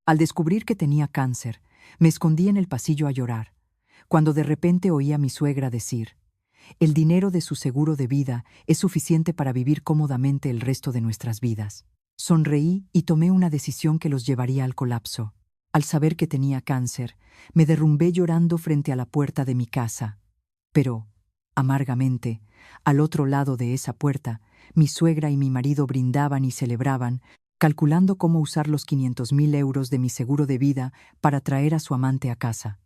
Al descubrir que tenía cáncer, me escondí en el pasillo a llorar, cuando de repente oí a mi suegra decir: «El dinero de su seguro de vida es suficiente para vivir cómodamente el resto de nuestras vidas». Sonreí y tomé una decisión que los llevaría al colapso. Al saber que tenía cáncer, me derrumbé llorando frente a la puerta de mi casa. Pero, amargamente, al otro lado de esa puerta, mi suegra y mi marido brindaban y celebraban, calculando cómo usar los 500.000 euros de mi seguro de vida para traer a su amante a casa.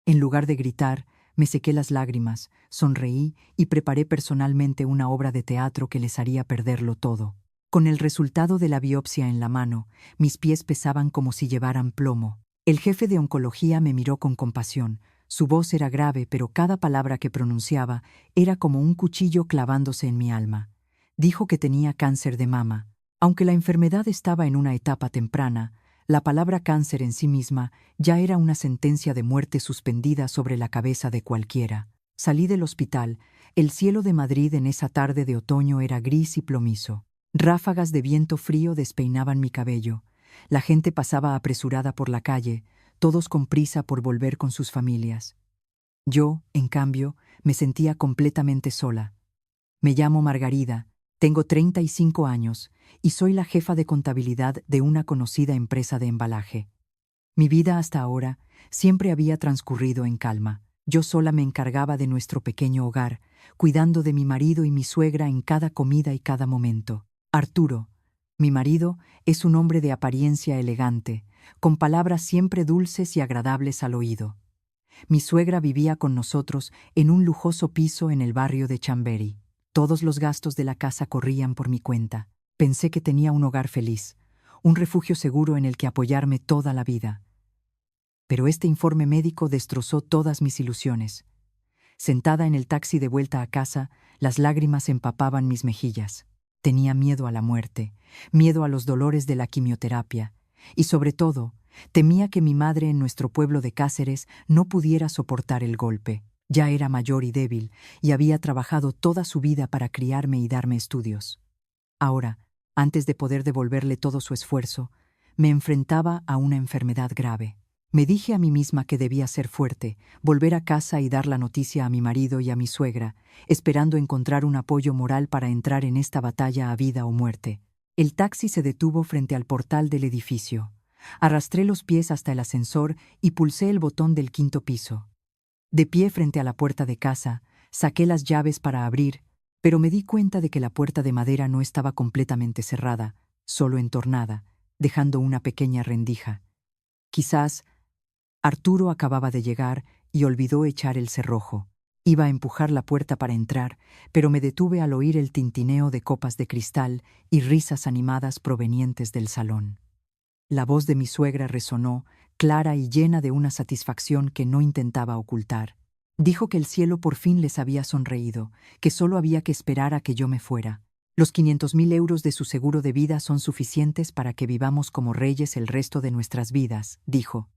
En lugar de gritar, me sequé las lágrimas, sonreí y preparé personalmente una obra de teatro que les haría perderlo todo. Con el resultado de la biopsia en la mano, mis pies pesaban como si llevaran plomo. El jefe de oncología me miró con compasión. Su voz era grave, pero cada palabra que pronunciaba era como un cuchillo clavándose en mi alma. Dijo que tenía cáncer de mama. Aunque la enfermedad estaba en una etapa temprana, la palabra cáncer en sí misma ya era una sentencia de muerte suspendida sobre la cabeza de cualquiera. Salí del hospital. El cielo de Madrid en esa tarde de otoño era gris y plomizo. Ráfagas de viento frío despeinaban mi cabello. La gente pasaba apresurada por la calle, todos con prisa por volver con sus familias. Yo, en cambio, me sentía completamente sola. Me llamo Margarida, tengo 35 años y soy la jefa de contabilidad de una conocida empresa de embalaje. Mi vida hasta ahora siempre había transcurrido en calma. Yo sola me encargaba de nuestro pequeño hogar, cuidando de mi marido y mi suegra en cada comida y cada momento. Arturo, mi marido, es un hombre de apariencia elegante, con palabras siempre dulces y agradables al oído. Mi suegra vivía con nosotros en un lujoso piso en el barrio de Chamberí. Todos los gastos de la casa corrían por mi cuenta. Pensé que tenía un hogar feliz, un refugio seguro en el que apoyarme toda la vida. Pero este informe médico destrozó todas mis ilusiones. Sentada en el taxi de vuelta a casa, las lágrimas empapaban mis mejillas. Tenía miedo a la muerte, miedo a los dolores de la quimioterapia, y sobre todo, temía que mi madre en nuestro pueblo de Cáceres no pudiera soportar el golpe. Ya era mayor y débil, y había trabajado toda su vida para criarme y darme estudios. Ahora, antes de poder devolverle todo su esfuerzo, me enfrentaba a una enfermedad grave. Me dije a mí misma que debía ser fuerte, volver a casa y dar la noticia a mi marido y a mi suegra, esperando encontrar un apoyo moral para entrar en esta batalla a vida o muerte. El taxi se detuvo frente al portal del edificio. Arrastré los pies hasta el ascensor y pulsé el botón del 5º piso. De pie frente a la puerta de casa, saqué las llaves para abrir, pero me di cuenta de que la puerta de madera no estaba completamente cerrada, solo entornada, dejando una pequeña rendija. Quizás Arturo acababa de llegar y olvidó echar el cerrojo. Iba a empujar la puerta para entrar, pero me detuve al oír el tintineo de copas de cristal y risas animadas provenientes del salón. La voz de mi suegra resonó, clara y llena de una satisfacción que no intentaba ocultar. Dijo que el cielo por fin les había sonreído, que solo había que esperar a que yo me fuera. Los 500.000 euros de su seguro de vida son suficientes para que vivamos como reyes el resto de nuestras vidas, dijo.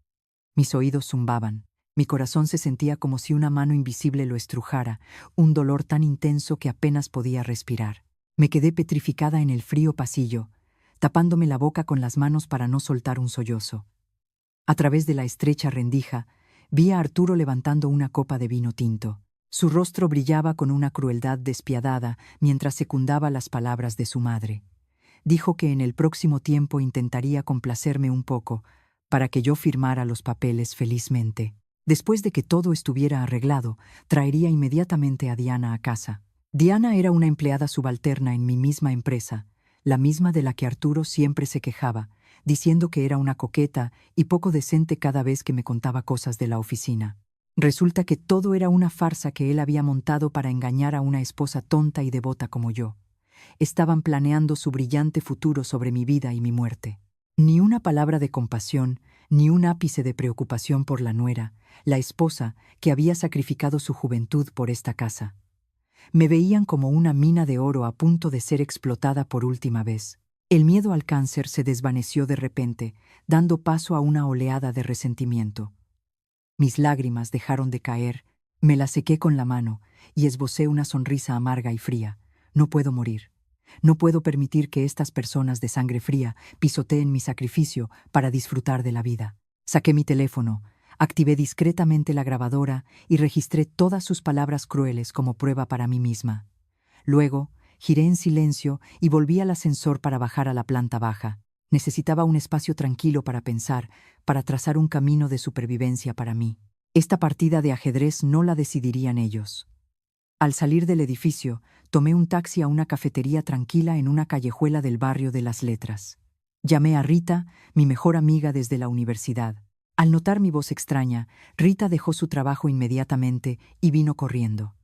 Mis oídos zumbaban. Mi corazón se sentía como si una mano invisible lo estrujara, un dolor tan intenso que apenas podía respirar. Me quedé petrificada en el frío pasillo, tapándome la boca con las manos para no soltar un sollozo. A través de la estrecha rendija, vi a Arturo levantando una copa de vino tinto. Su rostro brillaba con una crueldad despiadada mientras secundaba las palabras de su madre. Dijo que en el próximo tiempo intentaría complacerme un poco, para que yo firmara los papeles felizmente. Después de que todo estuviera arreglado, traería inmediatamente a Diana a casa. Diana era una empleada subalterna en mi misma empresa, la misma de la que Arturo siempre se quejaba, diciendo que era una coqueta y poco decente cada vez que me contaba cosas de la oficina. Resulta que todo era una farsa que él había montado para engañar a una esposa tonta y devota como yo. Estaban planeando su brillante futuro sobre mi vida y mi muerte. Ni una palabra de compasión, ni un ápice de preocupación por la nuera, la esposa que había sacrificado su juventud por esta casa. Me veían como una mina de oro a punto de ser explotada por última vez. El miedo al cáncer se desvaneció de repente, dando paso a una oleada de resentimiento. Mis lágrimas dejaron de caer, me las sequé con la mano y esbocé una sonrisa amarga y fría. No puedo morir. No puedo permitir que estas personas de sangre fría pisoteen mi sacrificio para disfrutar de la vida. Saqué mi teléfono, activé discretamente la grabadora y registré todas sus palabras crueles como prueba para mí misma. Luego, giré en silencio y volví al ascensor para bajar a la planta baja. Necesitaba un espacio tranquilo para pensar, para trazar un camino de supervivencia para mí. Esta partida de ajedrez no la decidirían ellos. Al salir del edificio, tomé un taxi a una cafetería tranquila en una callejuela del barrio de Las Letras. Llamé a Rita, mi mejor amiga desde la universidad. Al notar mi voz extraña, Rita dejó su trabajo inmediatamente y vino corriendo.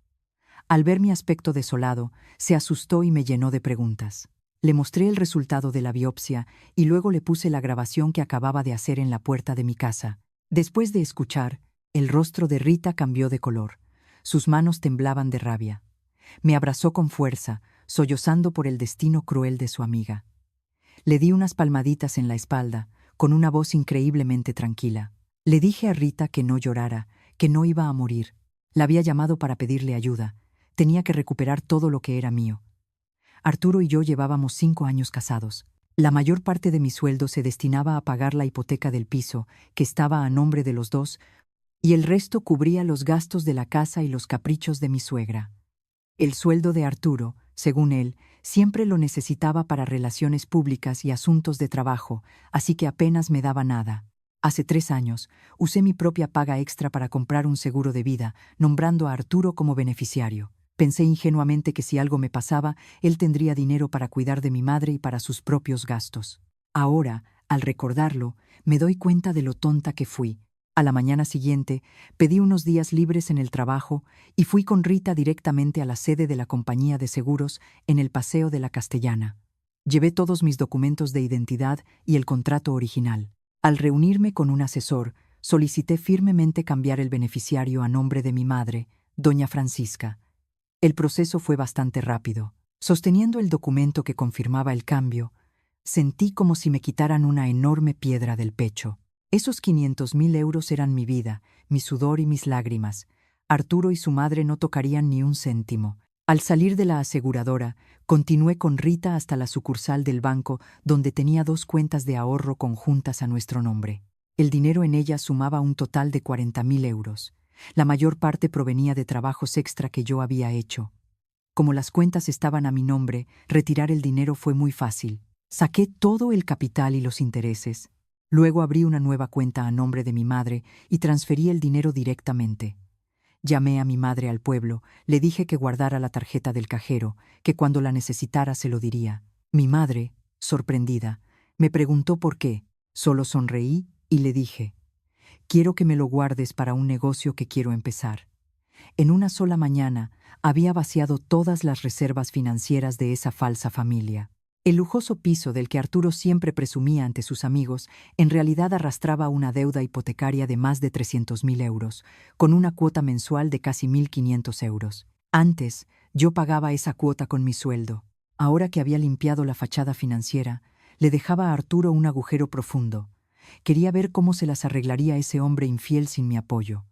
Al ver mi aspecto desolado, se asustó y me llenó de preguntas. Le mostré el resultado de la biopsia y luego le puse la grabación que acababa de hacer en la puerta de mi casa. Después de escuchar, el rostro de Rita cambió de color. Sus manos temblaban de rabia. Me abrazó con fuerza, sollozando por el destino cruel de su amiga. Le di unas palmaditas en la espalda, con una voz increíblemente tranquila. Le dije a Rita que no llorara, que no iba a morir. La había llamado para pedirle ayuda. Tenía que recuperar todo lo que era mío. Arturo y yo llevábamos 5 años casados. La mayor parte de mi sueldo se destinaba a pagar la hipoteca del piso, que estaba a nombre de los dos, y el resto cubría los gastos de la casa y los caprichos de mi suegra. El sueldo de Arturo, según él, siempre lo necesitaba para relaciones públicas y asuntos de trabajo, así que apenas me daba nada. Hace 3 años, usé mi propia paga extra para comprar un seguro de vida, nombrando a Arturo como beneficiario. Pensé ingenuamente que si algo me pasaba, él tendría dinero para cuidar de mi madre y para sus propios gastos. Ahora, al recordarlo, me doy cuenta de lo tonta que fui. A la mañana siguiente, pedí unos días libres en el trabajo y fui con Rita directamente a la sede de la compañía de seguros en el Paseo de la Castellana. Llevé todos mis documentos de identidad y el contrato original. Al reunirme con un asesor, solicité firmemente cambiar el beneficiario a nombre de mi madre, doña Francisca. El proceso fue bastante rápido. Sosteniendo el documento que confirmaba el cambio, sentí como si me quitaran una enorme piedra del pecho. Esos 500.000 euros eran mi vida, mi sudor y mis lágrimas. Arturo y su madre no tocarían ni un céntimo. Al salir de la aseguradora, continué con Rita hasta la sucursal del banco donde tenía 2 cuentas de ahorro conjuntas a nuestro nombre. El dinero en ellas sumaba un total de 40.000 euros. La mayor parte provenía de trabajos extra que yo había hecho. Como las cuentas estaban a mi nombre, retirar el dinero fue muy fácil. Saqué todo el capital y los intereses. Luego abrí una nueva cuenta a nombre de mi madre y transferí el dinero directamente. Llamé a mi madre al pueblo, le dije que guardara la tarjeta del cajero, que cuando la necesitara se lo diría. Mi madre, sorprendida, me preguntó por qué. Solo sonreí y le dije: quiero que me lo guardes para un negocio que quiero empezar. En una sola mañana había vaciado todas las reservas financieras de esa falsa familia. El lujoso piso del que Arturo siempre presumía ante sus amigos en realidad arrastraba una deuda hipotecaria de más de 300.000 euros, con una cuota mensual de casi 1.500 euros. Antes, yo pagaba esa cuota con mi sueldo. Ahora que había limpiado la fachada financiera, le dejaba a Arturo un agujero profundo. Quería ver cómo se las arreglaría ese hombre infiel sin mi apoyo.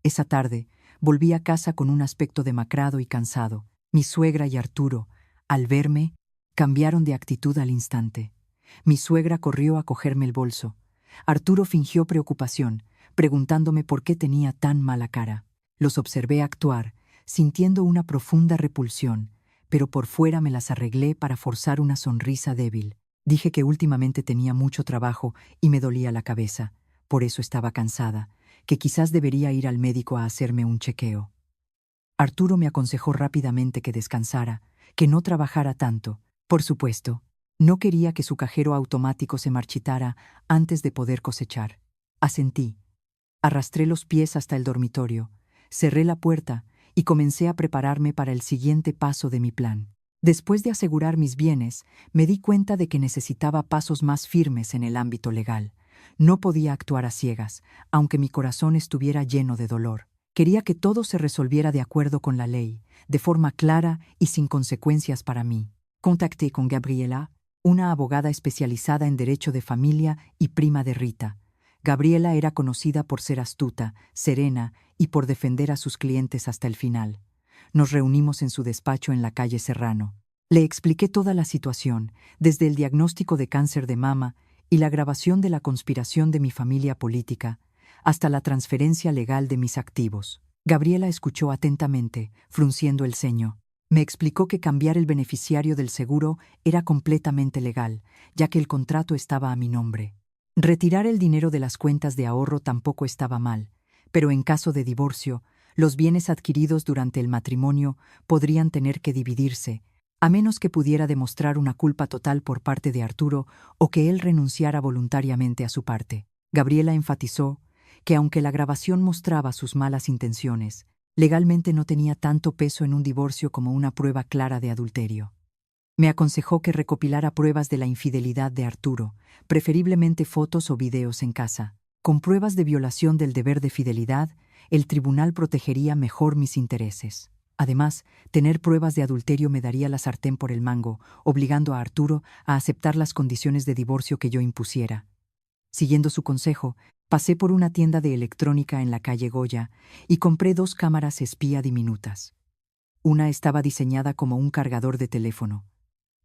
Esa tarde, volví a casa con un aspecto demacrado y cansado. Mi suegra y Arturo, al verme, cambiaron de actitud al instante. Mi suegra corrió a cogerme el bolso. Arturo fingió preocupación, preguntándome por qué tenía tan mala cara. Los observé actuar, sintiendo una profunda repulsión, pero por fuera me las arreglé para forzar una sonrisa débil. Dije que últimamente tenía mucho trabajo y me dolía la cabeza, por eso estaba cansada, que quizás debería ir al médico a hacerme un chequeo. Arturo me aconsejó rápidamente que descansara, que no trabajara tanto. Por supuesto, no quería que su cajero automático se marchitara antes de poder cosechar. Asentí. Arrastré los pies hasta el dormitorio, cerré la puerta y comencé a prepararme para el siguiente paso de mi plan. Después de asegurar mis bienes, me di cuenta de que necesitaba pasos más firmes en el ámbito legal. No podía actuar a ciegas, aunque mi corazón estuviera lleno de dolor. Quería que todo se resolviera de acuerdo con la ley, de forma clara y sin consecuencias para mí. Contacté con Gabriela, una abogada especializada en derecho de familia y prima de Rita. Gabriela era conocida por ser astuta, serena y por defender a sus clientes hasta el final. Nos reunimos en su despacho en la calle Serrano. Le expliqué toda la situación, desde el diagnóstico de cáncer de mama y la grabación de la conspiración de mi familia política, hasta la transferencia legal de mis activos. Gabriela escuchó atentamente, frunciendo el ceño. Me explicó que cambiar el beneficiario del seguro era completamente legal, ya que el contrato estaba a mi nombre. Retirar el dinero de las cuentas de ahorro tampoco estaba mal, pero en caso de divorcio, los bienes adquiridos durante el matrimonio podrían tener que dividirse, a menos que pudiera demostrar una culpa total por parte de Arturo o que él renunciara voluntariamente a su parte. Gabriela enfatizó que aunque la grabación mostraba sus malas intenciones, legalmente no tenía tanto peso en un divorcio como una prueba clara de adulterio. Me aconsejó que recopilara pruebas de la infidelidad de Arturo, preferiblemente fotos o videos en casa. Con pruebas de violación del deber de fidelidad, el tribunal protegería mejor mis intereses. Además, tener pruebas de adulterio me daría la sartén por el mango, obligando a Arturo a aceptar las condiciones de divorcio que yo impusiera. Siguiendo su consejo, pasé por una tienda de electrónica en la calle Goya y compré 2 cámaras espía diminutas. Una estaba diseñada como un cargador de teléfono.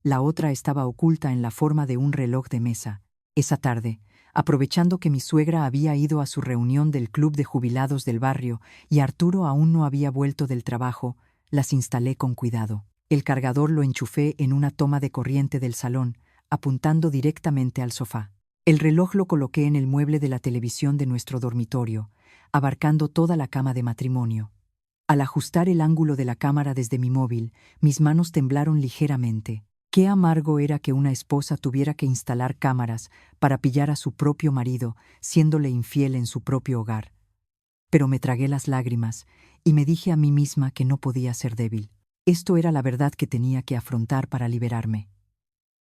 La otra estaba oculta en la forma de un reloj de mesa. Esa tarde, aprovechando que mi suegra había ido a su reunión del club de jubilados del barrio y Arturo aún no había vuelto del trabajo, las instalé con cuidado. El cargador lo enchufé en una toma de corriente del salón, apuntando directamente al sofá. El reloj lo coloqué en el mueble de la televisión de nuestro dormitorio, abarcando toda la cama de matrimonio. Al ajustar el ángulo de la cámara desde mi móvil, mis manos temblaron ligeramente. Qué amargo era que una esposa tuviera que instalar cámaras para pillar a su propio marido, siéndole infiel en su propio hogar. Pero me tragué las lágrimas y me dije a mí misma que no podía ser débil. Esto era la verdad que tenía que afrontar para liberarme.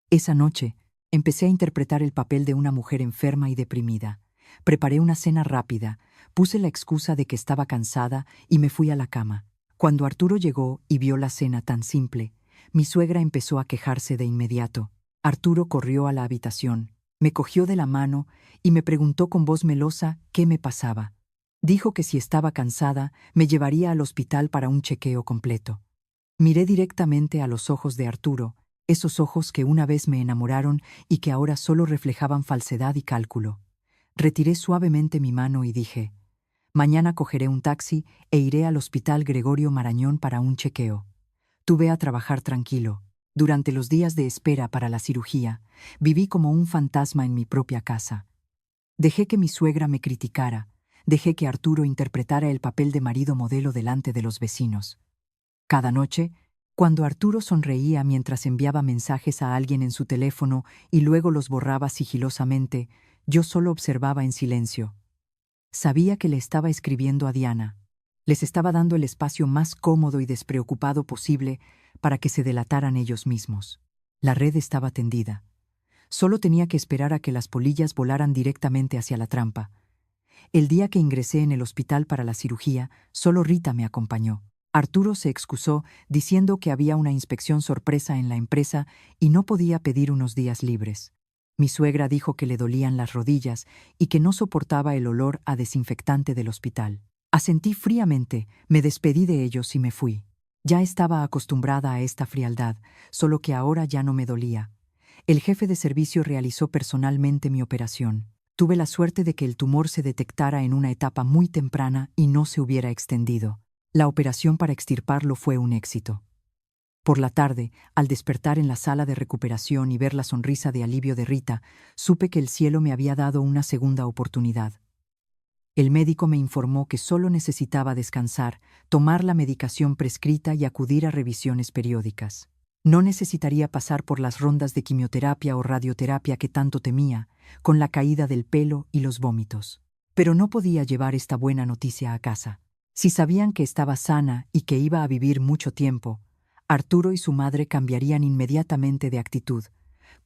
Esa noche, empecé a interpretar el papel de una mujer enferma y deprimida. Preparé una cena rápida, puse la excusa de que estaba cansada y me fui a la cama. Cuando Arturo llegó y vio la cena tan simple, mi suegra empezó a quejarse de inmediato. Arturo corrió a la habitación, me cogió de la mano y me preguntó con voz melosa qué me pasaba. Dijo que si estaba cansada, me llevaría al hospital para un chequeo completo. Miré directamente a los ojos de Arturo, esos ojos que una vez me enamoraron y que ahora solo reflejaban falsedad y cálculo. Retiré suavemente mi mano y dije: mañana cogeré un taxi e iré al Hospital Gregorio Marañón para un chequeo. Tuve a trabajar tranquilo. Durante los días de espera para la cirugía, viví como un fantasma en mi propia casa. Dejé que mi suegra me criticara, dejé que Arturo interpretara el papel de marido modelo delante de los vecinos. Cada noche, cuando Arturo sonreía mientras enviaba mensajes a alguien en su teléfono y luego los borraba sigilosamente, yo solo observaba en silencio. Sabía que le estaba escribiendo a Diana. Les estaba dando el espacio más cómodo y despreocupado posible para que se delataran ellos mismos. La red estaba tendida. Solo tenía que esperar a que las polillas volaran directamente hacia la trampa. El día que ingresé en el hospital para la cirugía, solo Rita me acompañó. Arturo se excusó diciendo que había una inspección sorpresa en la empresa y no podía pedir unos días libres. Mi suegra dijo que le dolían las rodillas y que no soportaba el olor a desinfectante del hospital. Asentí fríamente, me despedí de ellos y me fui. Ya estaba acostumbrada a esta frialdad, solo que ahora ya no me dolía. El jefe de servicio realizó personalmente mi operación. Tuve la suerte de que el tumor se detectara en una etapa muy temprana y no se hubiera extendido. La operación para extirparlo fue un éxito. Por la tarde, al despertar en la sala de recuperación y ver la sonrisa de alivio de Rita, supe que el cielo me había dado una segunda oportunidad. El médico me informó que solo necesitaba descansar, tomar la medicación prescrita y acudir a revisiones periódicas. No necesitaría pasar por las rondas de quimioterapia o radioterapia que tanto temía, con la caída del pelo y los vómitos. Pero no podía llevar esta buena noticia a casa. Si sabían que estaba sana y que iba a vivir mucho tiempo, Arturo y su madre cambiarían inmediatamente de actitud,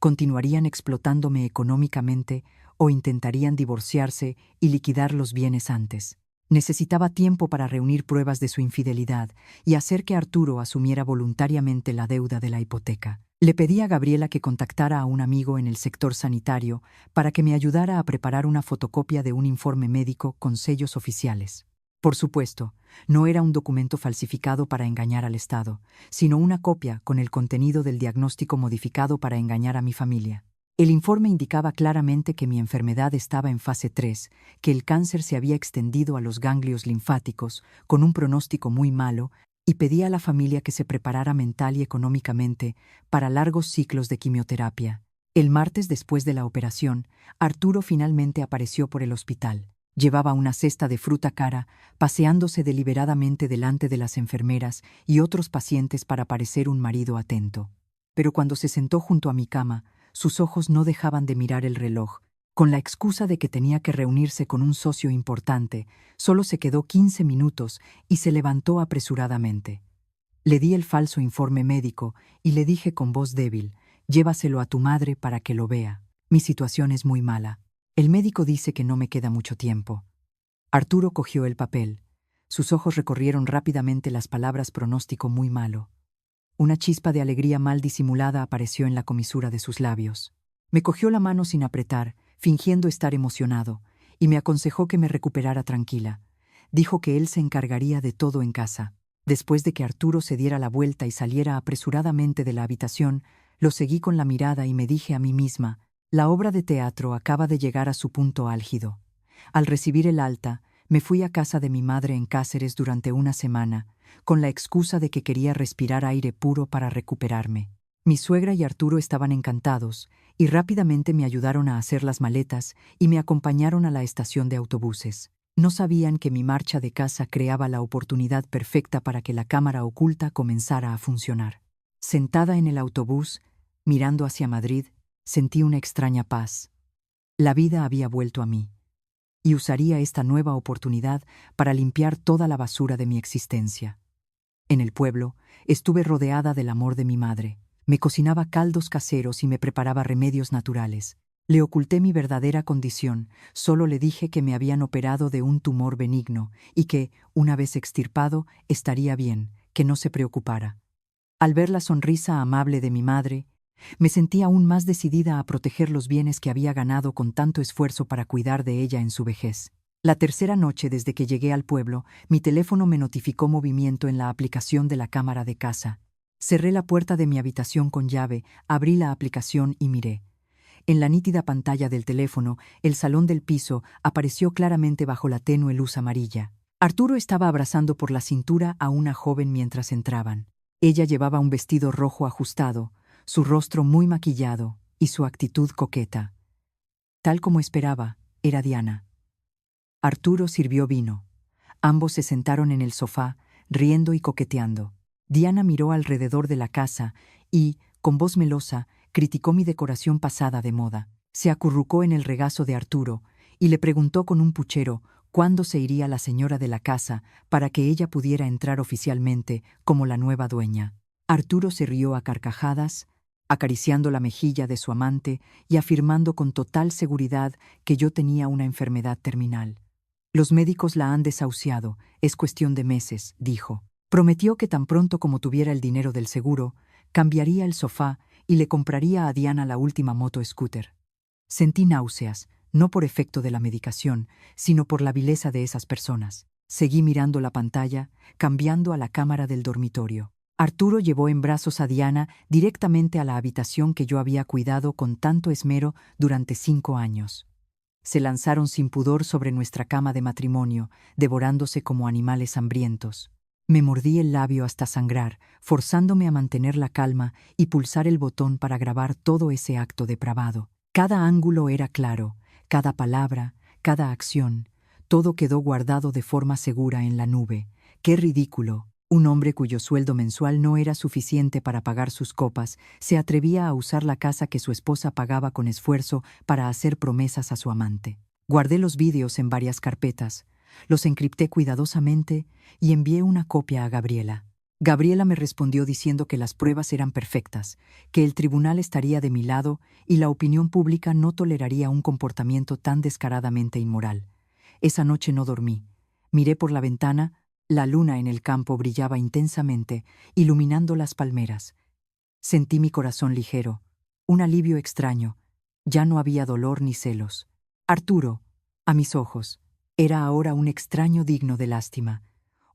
continuarían explotándome económicamente o intentarían divorciarse y liquidar los bienes antes. Necesitaba tiempo para reunir pruebas de su infidelidad y hacer que Arturo asumiera voluntariamente la deuda de la hipoteca. Le pedí a Gabriela que contactara a un amigo en el sector sanitario para que me ayudara a preparar una fotocopia de un informe médico con sellos oficiales. Por supuesto, no era un documento falsificado para engañar al Estado, sino una copia con el contenido del diagnóstico modificado para engañar a mi familia. El informe indicaba claramente que mi enfermedad estaba en fase 3, que el cáncer se había extendido a los ganglios linfáticos, con un pronóstico muy malo, y pedía a la familia que se preparara mental y económicamente para largos ciclos de quimioterapia. El martes después de la operación, Arturo finalmente apareció por el hospital. Llevaba una cesta de fruta cara, paseándose deliberadamente delante de las enfermeras y otros pacientes para parecer un marido atento. Pero cuando se sentó junto a mi cama, sus ojos no dejaban de mirar el reloj. Con la excusa de que tenía que reunirse con un socio importante, solo se quedó 15 minutos y se levantó apresuradamente. Le di el falso informe médico y le dije con voz débil: «Llévaselo a tu madre para que lo vea. Mi situación es muy mala. El médico dice que no me queda mucho tiempo». Arturo cogió el papel. Sus ojos recorrieron rápidamente las palabras «pronóstico muy malo». Una chispa de alegría mal disimulada apareció en la comisura de sus labios. Me cogió la mano sin apretar, fingiendo estar emocionado, y me aconsejó que me recuperara tranquila. Dijo que él se encargaría de todo en casa. Después de que Arturo se diera la vuelta y saliera apresuradamente de la habitación, lo seguí con la mirada y me dije a mí misma: la obra de teatro acaba de llegar a su punto álgido. Al recibir el alta, me fui a casa de mi madre en Cáceres durante una semana, con la excusa de que quería respirar aire puro para recuperarme. Mi suegra y Arturo estaban encantados, y rápidamente me ayudaron a hacer las maletas y me acompañaron a la estación de autobuses. No sabían que mi marcha de casa creaba la oportunidad perfecta para que la cámara oculta comenzara a funcionar. Sentada en el autobús, mirando hacia Madrid, sentí una extraña paz. La vida había vuelto a mí, y usaría esta nueva oportunidad para limpiar toda la basura de mi existencia. En el pueblo, estuve rodeada del amor de mi madre. Me cocinaba caldos caseros y me preparaba remedios naturales. Le oculté mi verdadera condición, solo le dije que me habían operado de un tumor benigno y que, una vez extirpado, estaría bien, que no se preocupara. Al ver la sonrisa amable de mi madre, me sentí aún más decidida a proteger los bienes que había ganado con tanto esfuerzo para cuidar de ella en su vejez. La tercera noche desde que llegué al pueblo, mi teléfono me notificó movimiento en la aplicación de la cámara de casa. Cerré la puerta de mi habitación con llave, abrí la aplicación y miré. En la nítida pantalla del teléfono, el salón del piso apareció claramente bajo la tenue luz amarilla. Arturo estaba abrazando por la cintura a una joven mientras entraban. Ella llevaba un vestido rojo ajustado, su rostro muy maquillado y su actitud coqueta. Tal como esperaba, era Diana. Arturo sirvió vino. Ambos se sentaron en el sofá, riendo y coqueteando. Diana miró alrededor de la casa y, con voz melosa, criticó mi decoración pasada de moda. Se acurrucó en el regazo de Arturo y le preguntó con un puchero cuándo se iría la señora de la casa para que ella pudiera entrar oficialmente como la nueva dueña. Arturo se rió a carcajadas, acariciando la mejilla de su amante y afirmando con total seguridad que yo tenía una enfermedad terminal. «Los médicos la han desahuciado, es cuestión de meses», dijo. Prometió que tan pronto como tuviera el dinero del seguro, cambiaría el sofá y le compraría a Diana la última moto scooter. Sentí náuseas, no por efecto de la medicación, sino por la vileza de esas personas. Seguí mirando la pantalla, cambiando a la cámara del dormitorio. Arturo llevó en brazos a Diana directamente a la habitación que yo había cuidado con tanto esmero durante 5 años. Se lanzaron sin pudor sobre nuestra cama de matrimonio, devorándose como animales hambrientos. Me mordí el labio hasta sangrar, forzándome a mantener la calma y pulsar el botón para grabar todo ese acto depravado. Cada ángulo era claro, cada palabra, cada acción, todo quedó guardado de forma segura en la nube. ¡Qué ridículo! Un hombre cuyo sueldo mensual no era suficiente para pagar sus copas se atrevía a usar la casa que su esposa pagaba con esfuerzo para hacer promesas a su amante. Guardé los vídeos en varias carpetas, los encripté cuidadosamente y envié una copia a Gabriela. Gabriela me respondió diciendo que las pruebas eran perfectas, que el tribunal estaría de mi lado y la opinión pública no toleraría un comportamiento tan descaradamente inmoral. Esa noche no dormí. Miré por la ventana. La luna en el campo brillaba intensamente, iluminando las palmeras. Sentí mi corazón ligero, un alivio extraño. Ya no había dolor ni celos. Arturo, a mis ojos, Era ahora un extraño digno de lástima,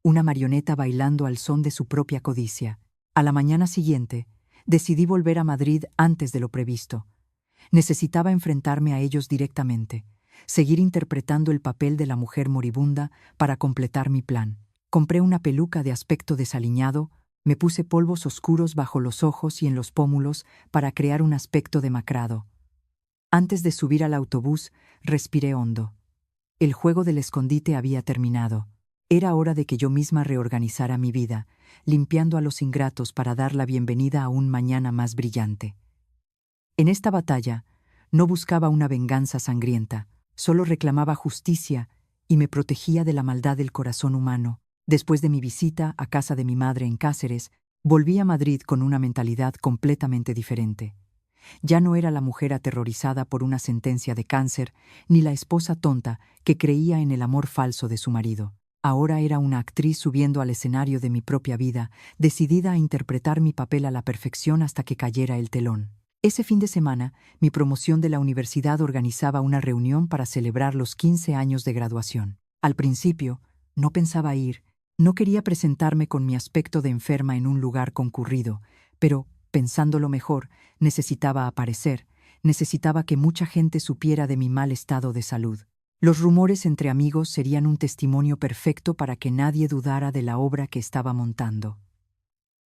una marioneta bailando al son de su propia codicia. A la mañana siguiente, decidí volver a Madrid antes de lo previsto. Necesitaba enfrentarme a ellos directamente, seguir interpretando el papel de la mujer moribunda para completar mi plan. Compré una peluca de aspecto desaliñado, me puse polvos oscuros bajo los ojos y en los pómulos para crear un aspecto demacrado. Antes de subir al autobús, respiré hondo. El juego del escondite había terminado. Era hora de que yo misma reorganizara mi vida, limpiando a los ingratos para dar la bienvenida a un mañana más brillante. En esta batalla, no buscaba una venganza sangrienta, solo reclamaba justicia y me protegía de la maldad del corazón humano. Después de mi visita a casa de mi madre en Cáceres, volví a Madrid con una mentalidad completamente diferente. Ya no era la mujer aterrorizada por una sentencia de cáncer, ni la esposa tonta que creía en el amor falso de su marido. Ahora era una actriz subiendo al escenario de mi propia vida, decidida a interpretar mi papel a la perfección hasta que cayera el telón. Ese fin de semana, mi promoción de la universidad organizaba una reunión para celebrar los 15 años de graduación. Al principio, no pensaba ir, no quería presentarme con mi aspecto de enferma en un lugar concurrido, pero, pensándolo mejor, necesitaba aparecer, necesitaba que mucha gente supiera de mi mal estado de salud. Los rumores entre amigos serían un testimonio perfecto para que nadie dudara de la obra que estaba montando.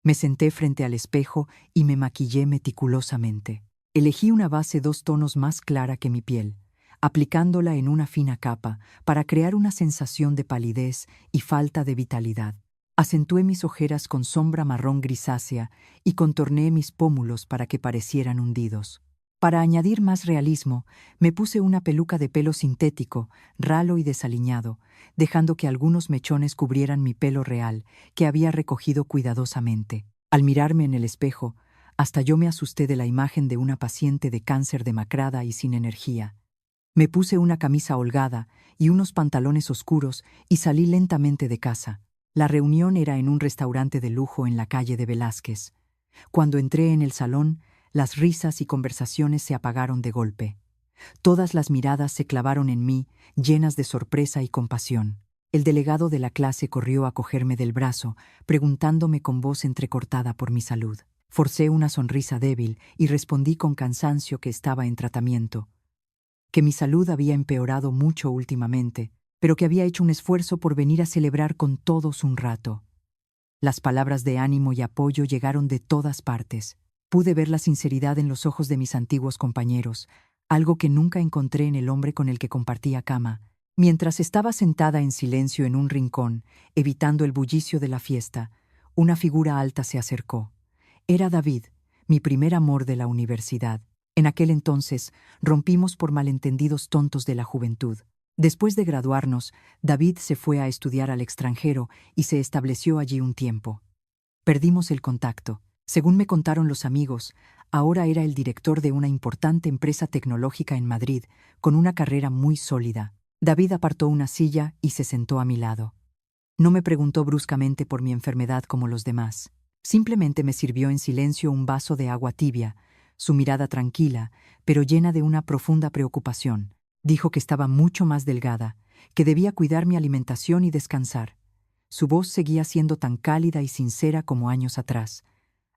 Me senté frente al espejo y me maquillé meticulosamente. Elegí una base 2 tonos más clara que mi piel, aplicándola en una fina capa para crear una sensación de palidez y falta de vitalidad. Acentué mis ojeras con sombra marrón grisácea y contorneé mis pómulos para que parecieran hundidos. Para añadir más realismo, me puse una peluca de pelo sintético, ralo y desaliñado, dejando que algunos mechones cubrieran mi pelo real, que había recogido cuidadosamente. Al mirarme en el espejo, hasta yo me asusté de la imagen de una paciente de cáncer demacrada y sin energía. Me puse una camisa holgada y unos pantalones oscuros y salí lentamente de casa. La reunión era en un restaurante de lujo en la calle de Velázquez. Cuando entré en el salón, las risas y conversaciones se apagaron de golpe. Todas las miradas se clavaron en mí, llenas de sorpresa y compasión. El delegado de la clase corrió a cogerme del brazo, preguntándome con voz entrecortada por mi salud. Forcé una sonrisa débil y respondí con cansancio que estaba en tratamiento, que mi salud había empeorado mucho últimamente, pero que había hecho un esfuerzo por venir a celebrar con todos un rato. Las palabras de ánimo y apoyo llegaron de todas partes. Pude ver la sinceridad en los ojos de mis antiguos compañeros, algo que nunca encontré en el hombre con el que compartía cama. Mientras estaba sentada en silencio en un rincón, evitando el bullicio de la fiesta, una figura alta se acercó. Era David, mi primer amor de la universidad. En aquel entonces rompimos por malentendidos tontos de la juventud. Después de graduarnos, David se fue a estudiar al extranjero y se estableció allí un tiempo. Perdimos el contacto. Según me contaron los amigos, ahora era el director de una importante empresa tecnológica en Madrid, con una carrera muy sólida. David apartó una silla y se sentó a mi lado. No me preguntó bruscamente por mi enfermedad como los demás. Simplemente me sirvió en silencio un vaso de agua tibia, su mirada tranquila, pero llena de una profunda preocupación. Dijo que estaba mucho más delgada, que debía cuidar mi alimentación y descansar. Su voz seguía siendo tan cálida y sincera como años atrás.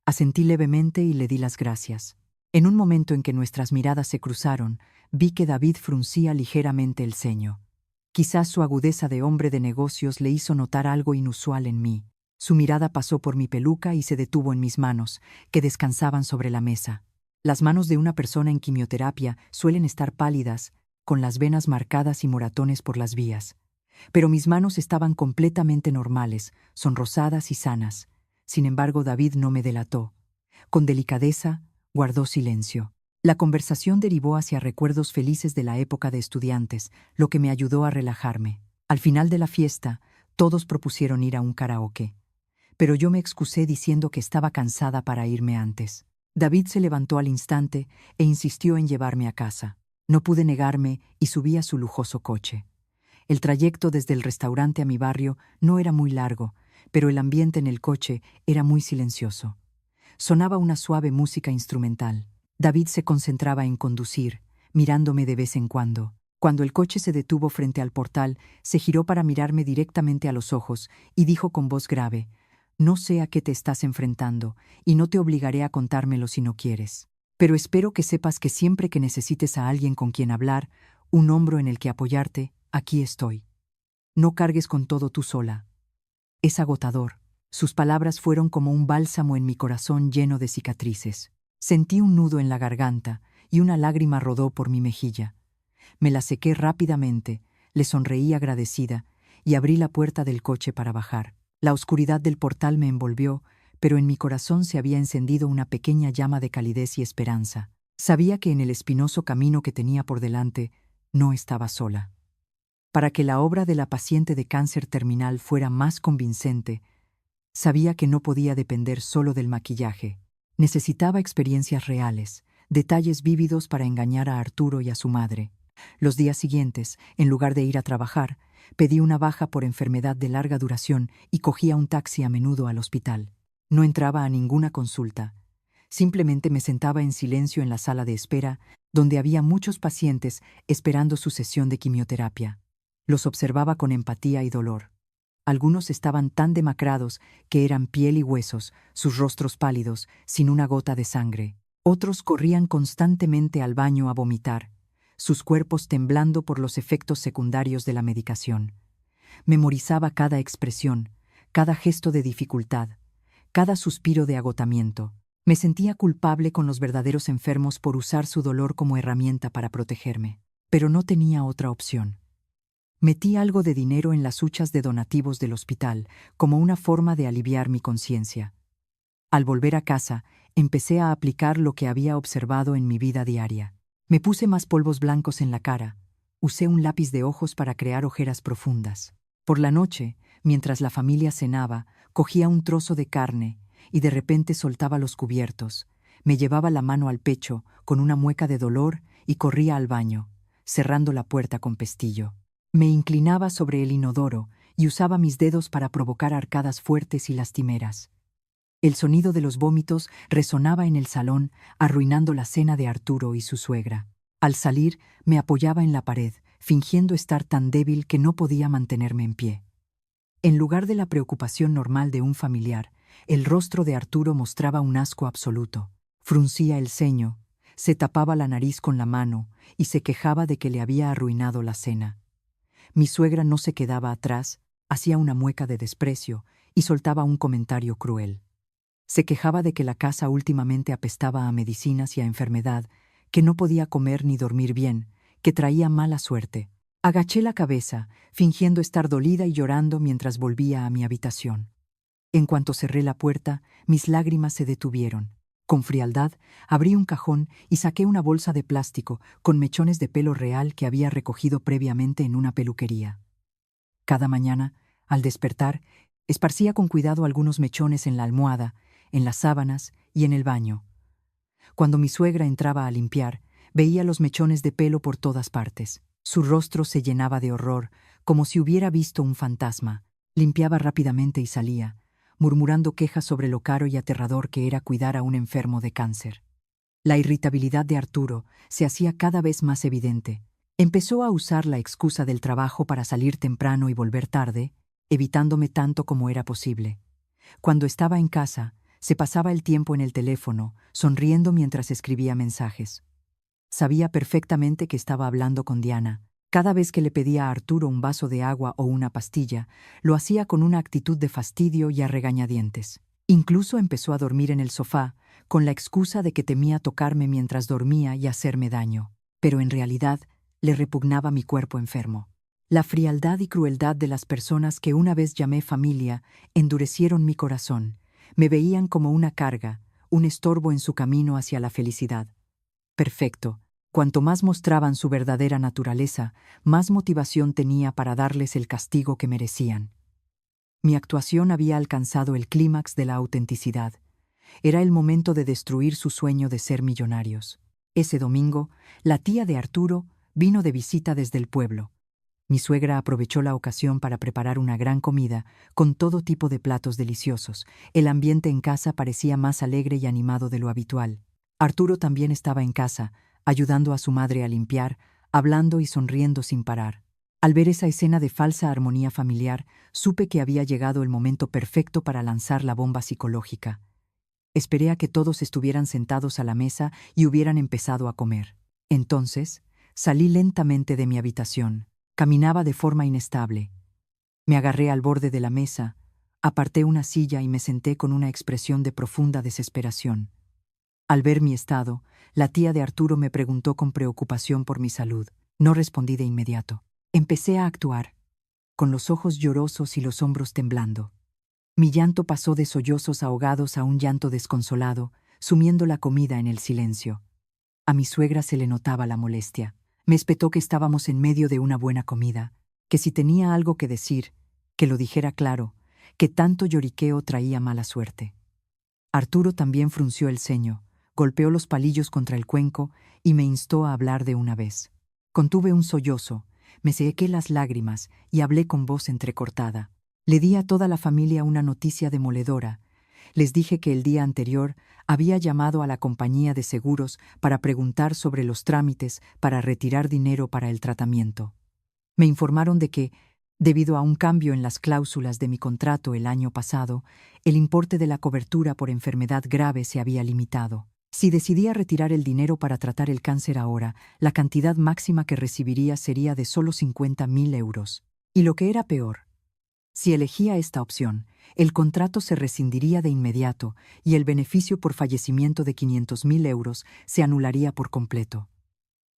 Asentí levemente y le di las gracias. En un momento en que nuestras miradas se cruzaron, vi que David fruncía ligeramente el ceño. Quizás su agudeza de hombre de negocios le hizo notar algo inusual en mí. Su mirada pasó por mi peluca y se detuvo en mis manos, que descansaban sobre la mesa. Las manos de una persona en quimioterapia suelen estar pálidas, con las venas marcadas y moratones por las vías. Pero mis manos estaban completamente normales, sonrosadas y sanas. Sin embargo, David no me delató. Con delicadeza, guardó silencio. La conversación derivó hacia recuerdos felices de la época de estudiantes, lo que me ayudó a relajarme. Al final de la fiesta, todos propusieron ir a un karaoke. Pero yo me excusé diciendo que estaba cansada para irme antes. David se levantó al instante e insistió en llevarme a casa. No pude negarme y subí a su lujoso coche. El trayecto desde el restaurante a mi barrio no era muy largo, pero el ambiente en el coche era muy silencioso. Sonaba una suave música instrumental. David se concentraba en conducir, mirándome de vez en cuando. Cuando el coche se detuvo frente al portal, se giró para mirarme directamente a los ojos y dijo con voz grave: «No sé a qué te estás enfrentando y no te obligaré a contármelo si no quieres. Pero espero que sepas que siempre que necesites a alguien con quien hablar, un hombro en el que apoyarte, aquí estoy. No cargues con todo tú sola. Es agotador». Sus palabras fueron como un bálsamo en mi corazón lleno de cicatrices. Sentí un nudo en la garganta y una lágrima rodó por mi mejilla. Me la sequé rápidamente, le sonreí agradecida y abrí la puerta del coche para bajar. La oscuridad del portal me envolvió, pero en mi corazón se había encendido una pequeña llama de calidez y esperanza. Sabía que en el espinoso camino que tenía por delante no estaba sola. Para que la obra de la paciente de cáncer terminal fuera más convincente, sabía que no podía depender solo del maquillaje. Necesitaba experiencias reales, detalles vívidos para engañar a Arturo y a su madre. Los días siguientes, en lugar de ir a trabajar, pedí una baja por enfermedad de larga duración y cogía un taxi a menudo al hospital. No entraba a ninguna consulta. Simplemente me sentaba en silencio en la sala de espera, donde había muchos pacientes esperando su sesión de quimioterapia. Los observaba con empatía y dolor. Algunos estaban tan demacrados que eran piel y huesos, sus rostros pálidos, sin una gota de sangre. Otros corrían constantemente al baño a vomitar, sus cuerpos temblando por los efectos secundarios de la medicación. Memorizaba cada expresión, cada gesto de dificultad, cada suspiro de agotamiento. Me sentía culpable con los verdaderos enfermos por usar su dolor como herramienta para protegerme. Pero no tenía otra opción. Metí algo de dinero en las huchas de donativos del hospital, como una forma de aliviar mi conciencia. Al volver a casa, empecé a aplicar lo que había observado en mi vida diaria. Me puse más polvos blancos en la cara, usé un lápiz de ojos para crear ojeras profundas. Por la noche, mientras la familia cenaba, cogía un trozo de carne y de repente soltaba los cubiertos. Me llevaba la mano al pecho con una mueca de dolor y corría al baño, cerrando la puerta con pestillo. Me inclinaba sobre el inodoro y usaba mis dedos para provocar arcadas fuertes y lastimeras. El sonido de los vómitos resonaba en el salón, arruinando la cena de Arturo y su suegra. Al salir, me apoyaba en la pared, fingiendo estar tan débil que no podía mantenerme en pie. En lugar de la preocupación normal de un familiar, el rostro de Arturo mostraba un asco absoluto. Fruncía el ceño, se tapaba la nariz con la mano y se quejaba de que le había arruinado la cena. Mi suegra no se quedaba atrás, hacía una mueca de desprecio y soltaba un comentario cruel. Se quejaba de que la casa últimamente apestaba a medicinas y a enfermedad, que no podía comer ni dormir bien, que traía mala suerte. Agaché la cabeza, fingiendo estar dolida y llorando mientras volvía a mi habitación. En cuanto cerré la puerta, mis lágrimas se detuvieron. Con frialdad, abrí un cajón y saqué una bolsa de plástico con mechones de pelo real que había recogido previamente en una peluquería. Cada mañana, al despertar, esparcía con cuidado algunos mechones en la almohada, en las sábanas y en el baño. Cuando mi suegra entraba a limpiar, veía los mechones de pelo por todas partes. Su rostro se llenaba de horror, como si hubiera visto un fantasma. Limpiaba rápidamente y salía, murmurando quejas sobre lo caro y aterrador que era cuidar a un enfermo de cáncer. La irritabilidad de Arturo se hacía cada vez más evidente. Empezó a usar la excusa del trabajo para salir temprano y volver tarde, evitándome tanto como era posible. Cuando estaba en casa, se pasaba el tiempo en el teléfono, sonriendo mientras escribía mensajes. Sabía perfectamente que estaba hablando con Diana. Cada vez que le pedía a Arturo un vaso de agua o una pastilla, lo hacía con una actitud de fastidio y a regañadientes. Incluso empezó a dormir en el sofá, con la excusa de que temía tocarme mientras dormía y hacerme daño. Pero en realidad, le repugnaba mi cuerpo enfermo. La frialdad y crueldad de las personas que una vez llamé familia endurecieron mi corazón. Me veían como una carga, un estorbo en su camino hacia la felicidad. Perfecto. Cuanto más mostraban su verdadera naturaleza, más motivación tenía para darles el castigo que merecían. Mi actuación había alcanzado el clímax de la autenticidad. Era el momento de destruir su sueño de ser millonarios. Ese domingo, la tía de Arturo vino de visita desde el pueblo. Mi suegra aprovechó la ocasión para preparar una gran comida, con todo tipo de platos deliciosos. El ambiente en casa parecía más alegre y animado de lo habitual. Arturo también estaba en casa, ayudando a su madre a limpiar, hablando y sonriendo sin parar. Al ver esa escena de falsa armonía familiar, supe que había llegado el momento perfecto para lanzar la bomba psicológica. Esperé a que todos estuvieran sentados a la mesa y hubieran empezado a comer. Entonces, salí lentamente de mi habitación. Caminaba de forma inestable. Me agarré al borde de la mesa, aparté una silla y me senté con una expresión de profunda desesperación. Al ver mi estado, la tía de Arturo me preguntó con preocupación por mi salud. No respondí de inmediato. Empecé a actuar, con los ojos llorosos y los hombros temblando. Mi llanto pasó de sollozos ahogados a un llanto desconsolado, sumiendo la comida en el silencio. A mi suegra se le notaba la molestia. Me espetó que estábamos en medio de una buena comida, que si tenía algo que decir, que lo dijera claro, que tanto lloriqueo traía mala suerte. Arturo también frunció el ceño, golpeó los palillos contra el cuenco y me instó a hablar de una vez. Contuve un sollozo, me sequé las lágrimas y hablé con voz entrecortada. Le di a toda la familia una noticia demoledora. Les dije que el día anterior había llamado a la compañía de seguros para preguntar sobre los trámites para retirar dinero para el tratamiento. Me informaron de que, debido a un cambio en las cláusulas de mi contrato el año pasado, el importe de la cobertura por enfermedad grave se había limitado. Si decidía retirar el dinero para tratar el cáncer ahora, la cantidad máxima que recibiría sería de solo 50.000 euros. Y lo que era peor, si elegía esta opción, el contrato se rescindiría de inmediato y el beneficio por fallecimiento de 500.000 euros se anularía por completo.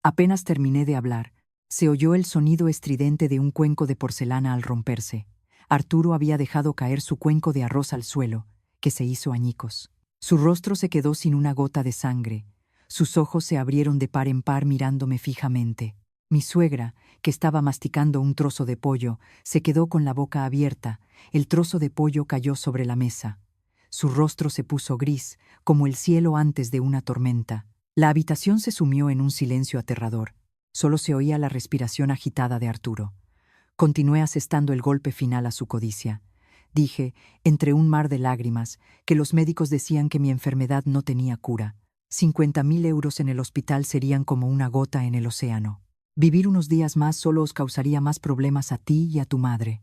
Apenas terminé de hablar, se oyó el sonido estridente de un cuenco de porcelana al romperse. Arturo había dejado caer su cuenco de arroz al suelo, que se hizo añicos. Su rostro se quedó sin una gota de sangre. Sus ojos se abrieron de par en par mirándome fijamente. Mi suegra, que estaba masticando un trozo de pollo, se quedó con la boca abierta. El trozo de pollo cayó sobre la mesa. Su rostro se puso gris, como el cielo antes de una tormenta. La habitación se sumió en un silencio aterrador. Solo se oía la respiración agitada de Arturo. Continué asestando el golpe final a su codicia. Dije, entre un mar de lágrimas, que los médicos decían que mi enfermedad no tenía cura. 50.000 euros en el hospital serían como una gota en el océano. Vivir unos días más solo os causaría más problemas a ti y a tu madre.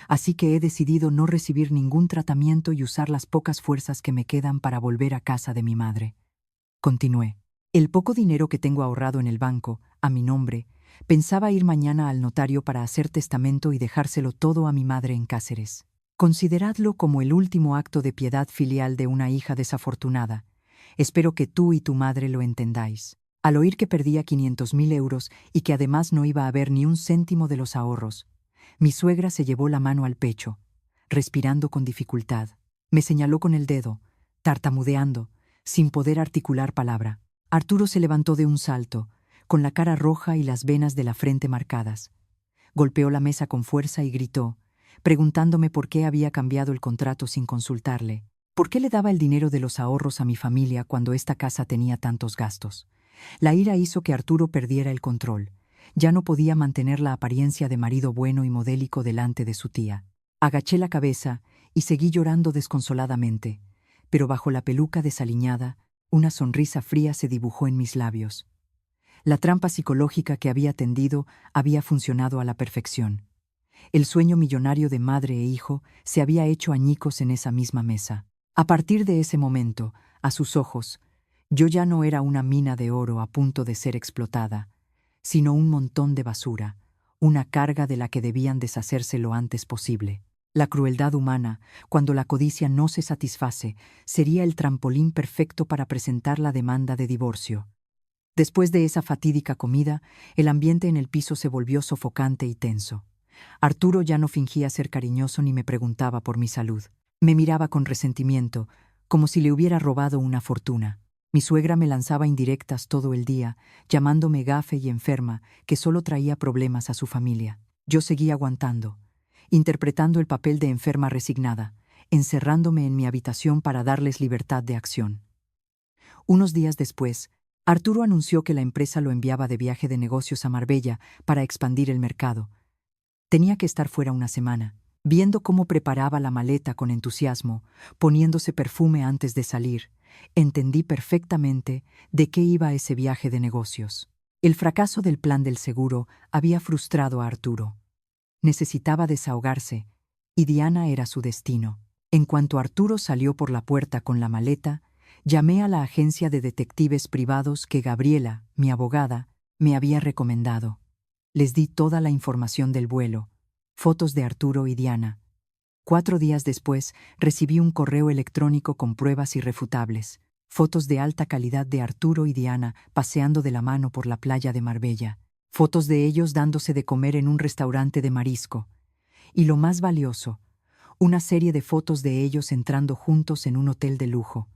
Así que he decidido no recibir ningún tratamiento y usar las pocas fuerzas que me quedan para volver a casa de mi madre. Continué. El poco dinero que tengo ahorrado en el banco, a mi nombre, pensaba ir mañana al notario para hacer testamento y dejárselo todo a mi madre en Cáceres. Consideradlo como el último acto de piedad filial de una hija desafortunada. Espero que tú y tu madre lo entendáis. Al oír que perdía 500.000 euros y que además no iba a haber ni un céntimo de los ahorros, mi suegra se llevó la mano al pecho, respirando con dificultad. Me señaló con el dedo, tartamudeando, sin poder articular palabra. Arturo se levantó de un salto, con la cara roja y las venas de la frente marcadas. Golpeó la mesa con fuerza y gritó, preguntándome por qué había cambiado el contrato sin consultarle. ¿Por qué le daba el dinero de los ahorros a mi familia cuando esta casa tenía tantos gastos? La ira hizo que Arturo perdiera el control. Ya no podía mantener la apariencia de marido bueno y modélico delante de su tía. Agaché la cabeza y seguí llorando desconsoladamente, pero bajo la peluca desaliñada, una sonrisa fría se dibujó en mis labios. La trampa psicológica que había tendido había funcionado a la perfección. El sueño millonario de madre e hijo se había hecho añicos en esa misma mesa. A partir de ese momento, a sus ojos, yo ya no era una mina de oro a punto de ser explotada, sino un montón de basura, una carga de la que debían deshacerse lo antes posible. La crueldad humana, cuando la codicia no se satisface, sería el trampolín perfecto para presentar la demanda de divorcio. Después de esa fatídica comida, el ambiente en el piso se volvió sofocante y tenso. Arturo ya no fingía ser cariñoso ni me preguntaba por mi salud. Me miraba con resentimiento, como si le hubiera robado una fortuna. Mi suegra me lanzaba indirectas todo el día, llamándome gafe y enferma, que solo traía problemas a su familia. Yo seguía aguantando, interpretando el papel de enferma resignada, encerrándome en mi habitación para darles libertad de acción. Unos días después, Arturo anunció que la empresa lo enviaba de viaje de negocios a Marbella para expandir el mercado. Tenía que estar fuera una semana. Viendo cómo preparaba la maleta con entusiasmo, poniéndose perfume antes de salir, entendí perfectamente de qué iba ese viaje de negocios. El fracaso del plan del seguro había frustrado a Arturo. Necesitaba desahogarse, y Diana era su destino. En cuanto Arturo salió por la puerta con la maleta, llamé a la agencia de detectives privados que Gabriela, mi abogada, me había recomendado. Les di toda la información del vuelo, fotos de Arturo y Diana. 4 días después, recibí un correo electrónico con pruebas irrefutables, fotos de alta calidad de Arturo y Diana paseando de la mano por la playa de Marbella, fotos de ellos dándose de comer en un restaurante de marisco. Y lo más valioso, una serie de fotos de ellos entrando juntos en un hotel de lujo,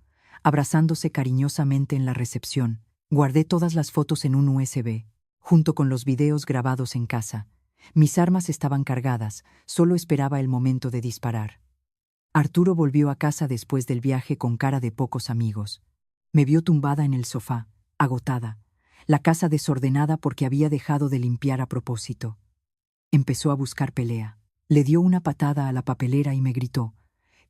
abrazándose cariñosamente en la recepción. Guardé todas las fotos en un USB, junto con los videos grabados en casa. Mis armas estaban cargadas, solo esperaba el momento de disparar. Arturo volvió a casa después del viaje con cara de pocos amigos. Me vio tumbada en el sofá, agotada, la casa desordenada porque había dejado de limpiar a propósito. Empezó a buscar pelea. Le dio una patada a la papelera y me gritó: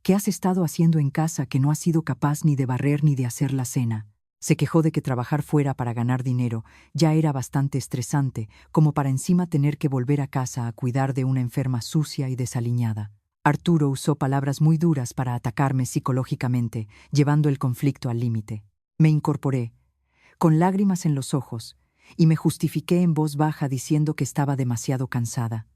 «¿Qué has estado haciendo en casa que no has sido capaz ni de barrer ni de hacer la cena?». Se quejó de que trabajar fuera para ganar dinero ya era bastante estresante, como para encima tener que volver a casa a cuidar de una enferma sucia y desaliñada. Arturo usó palabras muy duras para atacarme psicológicamente, llevando el conflicto al límite. Me incorporé, con lágrimas en los ojos, y me justifiqué en voz baja diciendo que estaba demasiado cansada.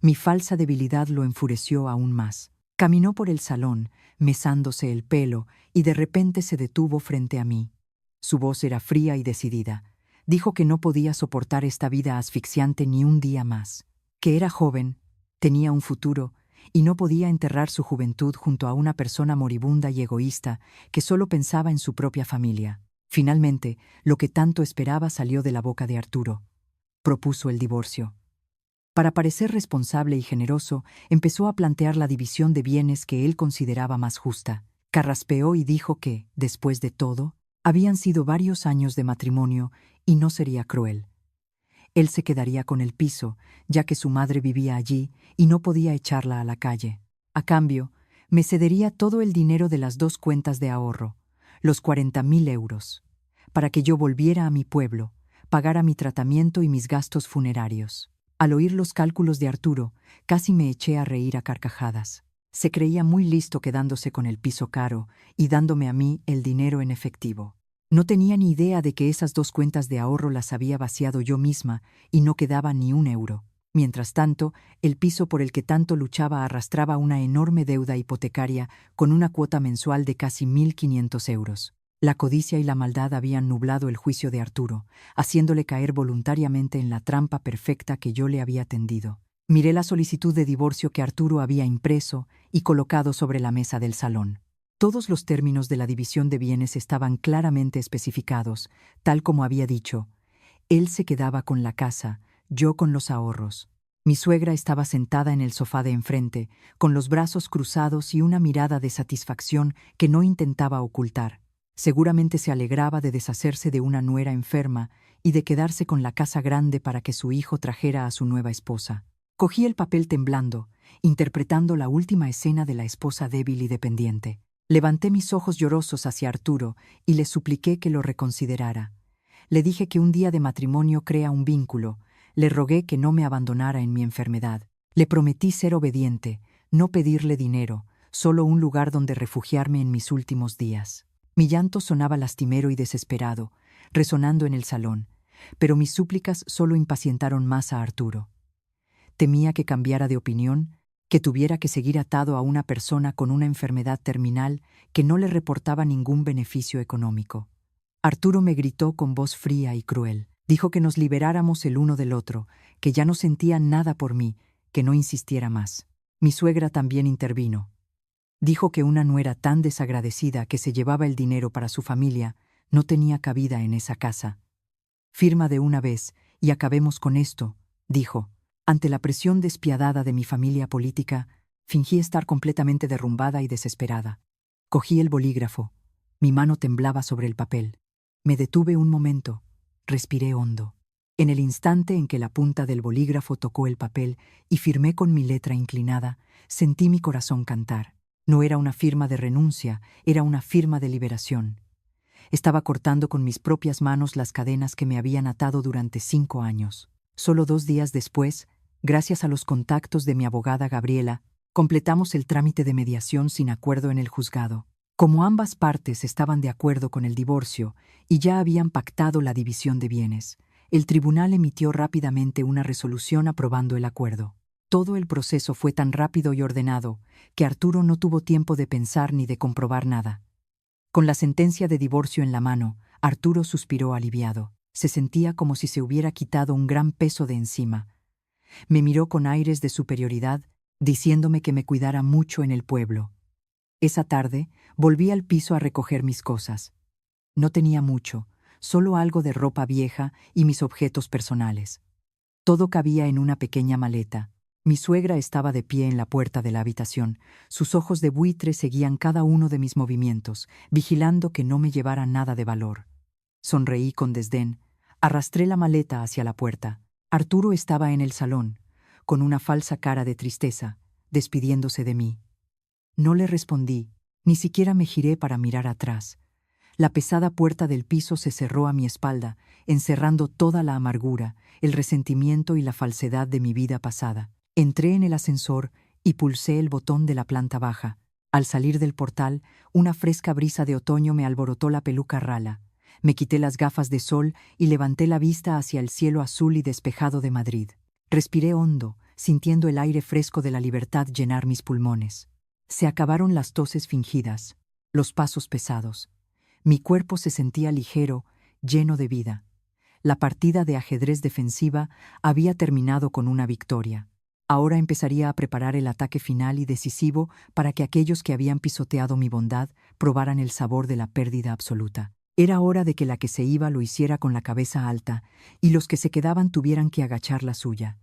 Mi falsa debilidad lo enfureció aún más. Caminó por el salón, mesándose el pelo, y de repente se detuvo frente a mí. Su voz era fría y decidida. Dijo que no podía soportar esta vida asfixiante ni un día más. Que era joven, tenía un futuro, y no podía enterrar su juventud junto a una persona moribunda y egoísta que solo pensaba en su propia familia. Finalmente, lo que tanto esperaba salió de la boca de Arturo. Propuso el divorcio. Para parecer responsable y generoso, empezó a plantear la división de bienes que él consideraba más justa. Carraspeó y dijo que, después de todo, habían sido varios años de matrimonio y no sería cruel. Él se quedaría con el piso, ya que su madre vivía allí y no podía echarla a la calle. A cambio, me cedería todo el dinero de las 2 cuentas de ahorro, los 40.000 euros, para que yo volviera a mi pueblo, pagara mi tratamiento y mis gastos funerarios. Al oír los cálculos de Arturo, casi me eché a reír a carcajadas. Se creía muy listo quedándose con el piso caro y dándome a mí el dinero en efectivo. No tenía ni idea de que esas 2 cuentas de ahorro las había vaciado yo misma y no quedaba ni un euro. Mientras tanto, el piso por el que tanto luchaba arrastraba una enorme deuda hipotecaria con una cuota mensual de casi 1.500 euros. La codicia y la maldad habían nublado el juicio de Arturo, haciéndole caer voluntariamente en la trampa perfecta que yo le había tendido. Miré la solicitud de divorcio que Arturo había impreso y colocado sobre la mesa del salón. Todos los términos de la división de bienes estaban claramente especificados, tal como había dicho. Él se quedaba con la casa, yo con los ahorros. Mi suegra estaba sentada en el sofá de enfrente, con los brazos cruzados y una mirada de satisfacción que no intentaba ocultar. Seguramente se alegraba de deshacerse de una nuera enferma y de quedarse con la casa grande para que su hijo trajera a su nueva esposa. Cogí el papel temblando, interpretando la última escena de la esposa débil y dependiente. Levanté mis ojos llorosos hacia Arturo y le supliqué que lo reconsiderara. Le dije que un día de matrimonio crea un vínculo. Le rogué que no me abandonara en mi enfermedad. Le prometí ser obediente, no pedirle dinero, solo un lugar donde refugiarme en mis últimos días. Mi llanto sonaba lastimero y desesperado, resonando en el salón, pero mis súplicas solo impacientaron más a Arturo. Temía que cambiara de opinión, que tuviera que seguir atado a una persona con una enfermedad terminal que no le reportaba ningún beneficio económico. Arturo me gritó con voz fría y cruel. Dijo que nos liberáramos el uno del otro, que ya no sentía nada por mí, que no insistiera más. Mi suegra también intervino. Dijo que una nuera tan desagradecida que se llevaba el dinero para su familia no tenía cabida en esa casa. «Firma de una vez y acabemos con esto», dijo. Ante la presión despiadada de mi familia política, fingí estar completamente derrumbada y desesperada. Cogí el bolígrafo. Mi mano temblaba sobre el papel. Me detuve un momento. Respiré hondo. En el instante en que la punta del bolígrafo tocó el papel y firmé con mi letra inclinada, sentí mi corazón cantar. No era una firma de renuncia, era una firma de liberación. Estaba cortando con mis propias manos las cadenas que me habían atado durante 5 años. Solo 2 días después, gracias a los contactos de mi abogada Gabriela, completamos el trámite de mediación sin acuerdo en el juzgado. Como ambas partes estaban de acuerdo con el divorcio y ya habían pactado la división de bienes, el tribunal emitió rápidamente una resolución aprobando el acuerdo. Todo el proceso fue tan rápido y ordenado que Arturo no tuvo tiempo de pensar ni de comprobar nada. Con la sentencia de divorcio en la mano, Arturo suspiró aliviado. Se sentía como si se hubiera quitado un gran peso de encima. Me miró con aires de superioridad, diciéndome que me cuidara mucho en el pueblo. Esa tarde, volví al piso a recoger mis cosas. No tenía mucho, solo algo de ropa vieja y mis objetos personales. Todo cabía en una pequeña maleta. Mi suegra estaba de pie en la puerta de la habitación. Sus ojos de buitre seguían cada uno de mis movimientos, vigilando que no me llevara nada de valor. Sonreí con desdén. Arrastré la maleta hacia la puerta. Arturo estaba en el salón, con una falsa cara de tristeza, despidiéndose de mí. No le respondí, ni siquiera me giré para mirar atrás. La pesada puerta del piso se cerró a mi espalda, encerrando toda la amargura, el resentimiento y la falsedad de mi vida pasada. Entré en el ascensor y pulsé el botón de la planta baja. Al salir del portal, una fresca brisa de otoño me alborotó la peluca rala. Me quité las gafas de sol y levanté la vista hacia el cielo azul y despejado de Madrid. Respiré hondo, sintiendo el aire fresco de la libertad llenar mis pulmones. Se acabaron las toses fingidas, los pasos pesados. Mi cuerpo se sentía ligero, lleno de vida. La partida de ajedrez defensiva había terminado con una victoria. Ahora empezaría a preparar el ataque final y decisivo para que aquellos que habían pisoteado mi bondad probaran el sabor de la pérdida absoluta. Era hora de que la que se iba lo hiciera con la cabeza alta y los que se quedaban tuvieran que agachar la suya.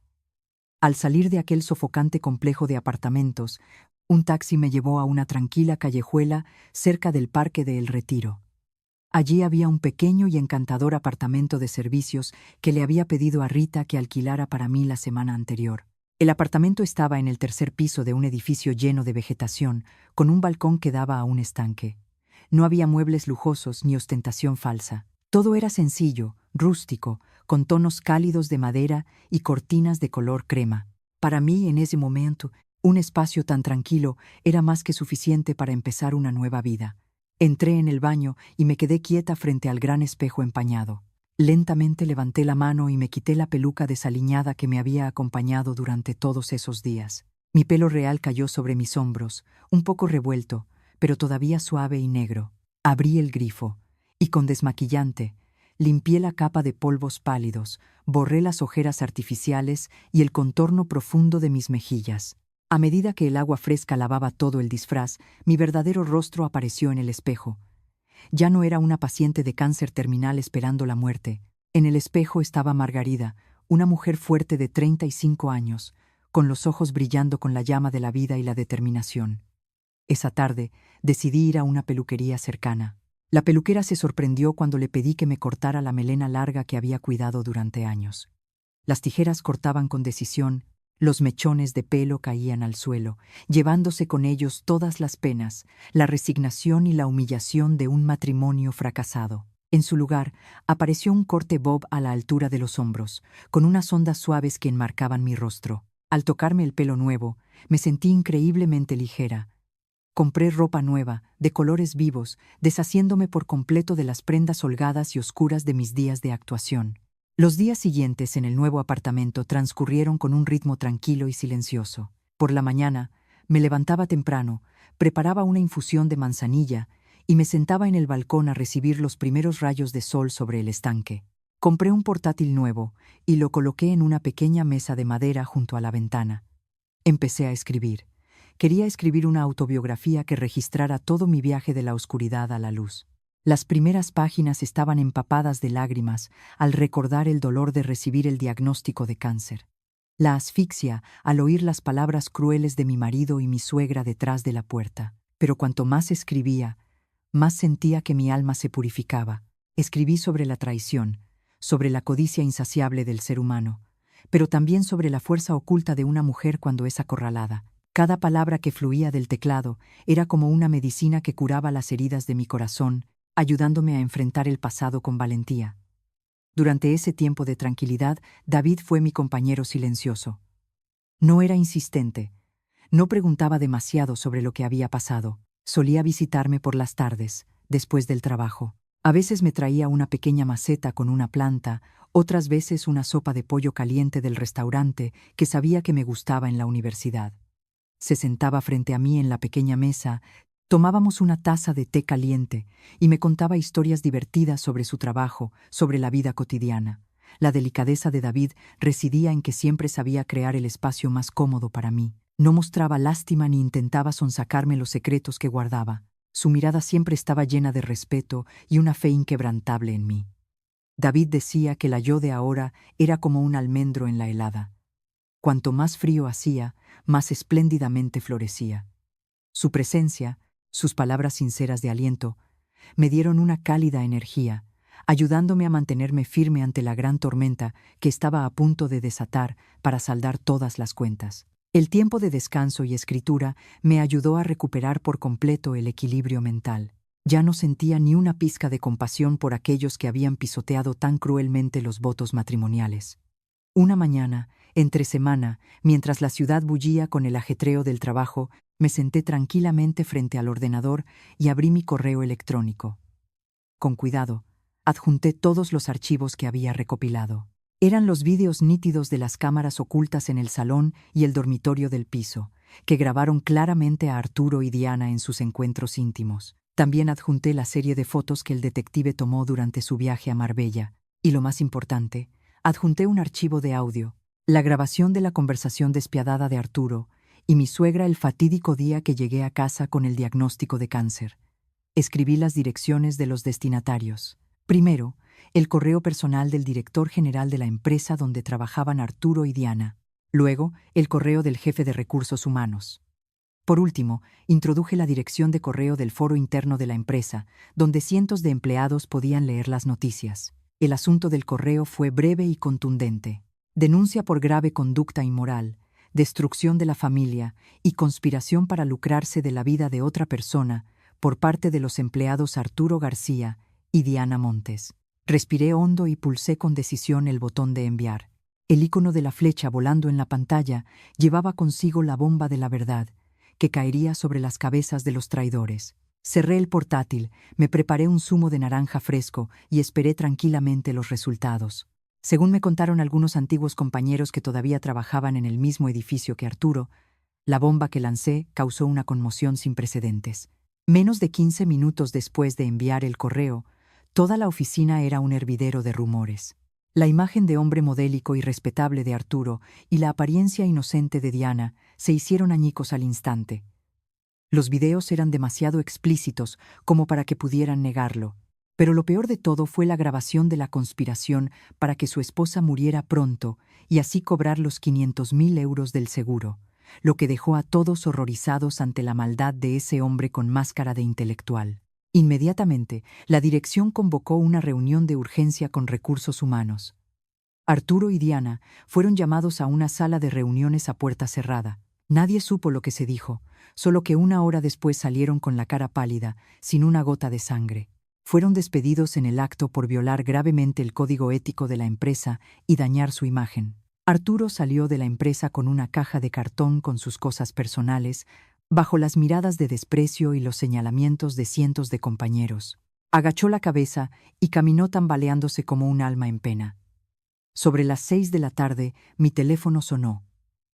Al salir de aquel sofocante complejo de apartamentos, un taxi me llevó a una tranquila callejuela cerca del Parque de El Retiro. Allí había un pequeño y encantador apartamento de servicios que le había pedido a Rita que alquilara para mí la semana anterior. El apartamento estaba en el 3er piso de un edificio lleno de vegetación, con un balcón que daba a un estanque. No había muebles lujosos ni ostentación falsa. Todo era sencillo, rústico, con tonos cálidos de madera y cortinas de color crema. Para mí, en ese momento, un espacio tan tranquilo era más que suficiente para empezar una nueva vida. Entré en el baño y me quedé quieta frente al gran espejo empañado. Lentamente levanté la mano y me quité la peluca desaliñada que me había acompañado durante todos esos días. Mi pelo real cayó sobre mis hombros, un poco revuelto, pero todavía suave y negro. Abrí el grifo, y con desmaquillante, limpié la capa de polvos pálidos, borré las ojeras artificiales y el contorno profundo de mis mejillas. A medida que el agua fresca lavaba todo el disfraz, mi verdadero rostro apareció en el espejo. Ya no era una paciente de cáncer terminal esperando la muerte. En el espejo estaba Margarida, una mujer fuerte de 35 años, con los ojos brillando con la llama de la vida y la determinación. Esa tarde, decidí ir a una peluquería cercana. La peluquera se sorprendió cuando le pedí que me cortara la melena larga que había cuidado durante años. Las tijeras cortaban con decisión, los mechones de pelo caían al suelo, llevándose con ellos todas las penas, la resignación y la humillación de un matrimonio fracasado. En su lugar, apareció un corte bob a la altura de los hombros, con unas ondas suaves que enmarcaban mi rostro. Al tocarme el pelo nuevo, me sentí increíblemente ligera. Compré ropa nueva, de colores vivos, deshaciéndome por completo de las prendas holgadas y oscuras de mis días de actuación. Los días siguientes en el nuevo apartamento transcurrieron con un ritmo tranquilo y silencioso. Por la mañana, me levantaba temprano, preparaba una infusión de manzanilla y me sentaba en el balcón a recibir los primeros rayos de sol sobre el estanque. Compré un portátil nuevo y lo coloqué en una pequeña mesa de madera junto a la ventana. Empecé a escribir. Quería escribir una autobiografía que registrara todo mi viaje de la oscuridad a la luz. Las primeras páginas estaban empapadas de lágrimas al recordar el dolor de recibir el diagnóstico de cáncer. La asfixia al oír las palabras crueles de mi marido y mi suegra detrás de la puerta. Pero cuanto más escribía, más sentía que mi alma se purificaba. Escribí sobre la traición, sobre la codicia insaciable del ser humano, pero también sobre la fuerza oculta de una mujer cuando es acorralada. Cada palabra que fluía del teclado era como una medicina que curaba las heridas de mi corazón ayudándome a enfrentar el pasado con valentía. Durante ese tiempo de tranquilidad, David fue mi compañero silencioso. No era insistente, no preguntaba demasiado sobre lo que había pasado. Solía visitarme por las tardes, después del trabajo. A veces me traía una pequeña maceta con una planta, otras veces una sopa de pollo caliente del restaurante que sabía que me gustaba en la universidad. Se sentaba frente a mí en la pequeña mesa, tomábamos una taza de té caliente y me contaba historias divertidas sobre su trabajo, sobre la vida cotidiana. La delicadeza de David residía en que siempre sabía crear el espacio más cómodo para mí. No mostraba lástima ni intentaba sonsacarme los secretos que guardaba. Su mirada siempre estaba llena de respeto y una fe inquebrantable en mí. David decía que la yo de ahora era como un almendro en la helada. Cuanto más frío hacía, más espléndidamente florecía. Su presencia, sus palabras sinceras de aliento, me dieron una cálida energía, ayudándome a mantenerme firme ante la gran tormenta que estaba a punto de desatar para saldar todas las cuentas. El tiempo de descanso y escritura me ayudó a recuperar por completo el equilibrio mental. Ya no sentía ni una pizca de compasión por aquellos que habían pisoteado tan cruelmente los votos matrimoniales. Una mañana, entre semana, mientras la ciudad bullía con el ajetreo del trabajo, me senté tranquilamente frente al ordenador y abrí mi correo electrónico. Con cuidado, adjunté todos los archivos que había recopilado. Eran los vídeos nítidos de las cámaras ocultas en el salón y el dormitorio del piso, que grabaron claramente a Arturo y Diana en sus encuentros íntimos. También adjunté la serie de fotos que el detective tomó durante su viaje a Marbella. Y lo más importante, adjunté un archivo de audio, la grabación de la conversación despiadada de Arturo y mi suegra el fatídico día que llegué a casa con el diagnóstico de cáncer. Escribí las direcciones de los destinatarios. Primero, el correo personal del director general de la empresa donde trabajaban Arturo y Diana. Luego, el correo del jefe de recursos humanos. Por último, introduje la dirección de correo del foro interno de la empresa, donde cientos de empleados podían leer las noticias. El asunto del correo fue breve y contundente. Denuncia por grave conducta inmoral, destrucción de la familia y conspiración para lucrarse de la vida de otra persona por parte de los empleados Arturo García y Diana Montes. Respiré hondo y pulsé con decisión el botón de enviar. El icono de la flecha volando en la pantalla llevaba consigo la bomba de la verdad, que caería sobre las cabezas de los traidores. Cerré el portátil, me preparé un zumo de naranja fresco y esperé tranquilamente los resultados. Según me contaron algunos antiguos compañeros que todavía trabajaban en el mismo edificio que Arturo, la bomba que lancé causó una conmoción sin precedentes. Menos de 15 minutos después de enviar el correo, toda la oficina era un hervidero de rumores. La imagen de hombre modélico y respetable de Arturo y la apariencia inocente de Diana se hicieron añicos al instante. Los videos eran demasiado explícitos como para que pudieran negarlo, pero lo peor de todo fue la grabación de la conspiración para que su esposa muriera pronto y así cobrar los 500.000 euros del seguro, lo que dejó a todos horrorizados ante la maldad de ese hombre con máscara de intelectual. Inmediatamente, la dirección convocó una reunión de urgencia con recursos humanos. Arturo y Diana fueron llamados a una sala de reuniones a puerta cerrada. Nadie supo lo que se dijo, solo que una hora después salieron con la cara pálida, sin una gota de sangre. Fueron despedidos en el acto por violar gravemente el código ético de la empresa y dañar su imagen. Arturo salió de la empresa con una caja de cartón con sus cosas personales, bajo las miradas de desprecio y los señalamientos de cientos de compañeros. Agachó la cabeza y caminó tambaleándose como un alma en pena. Sobre las 6 de la tarde, mi teléfono sonó.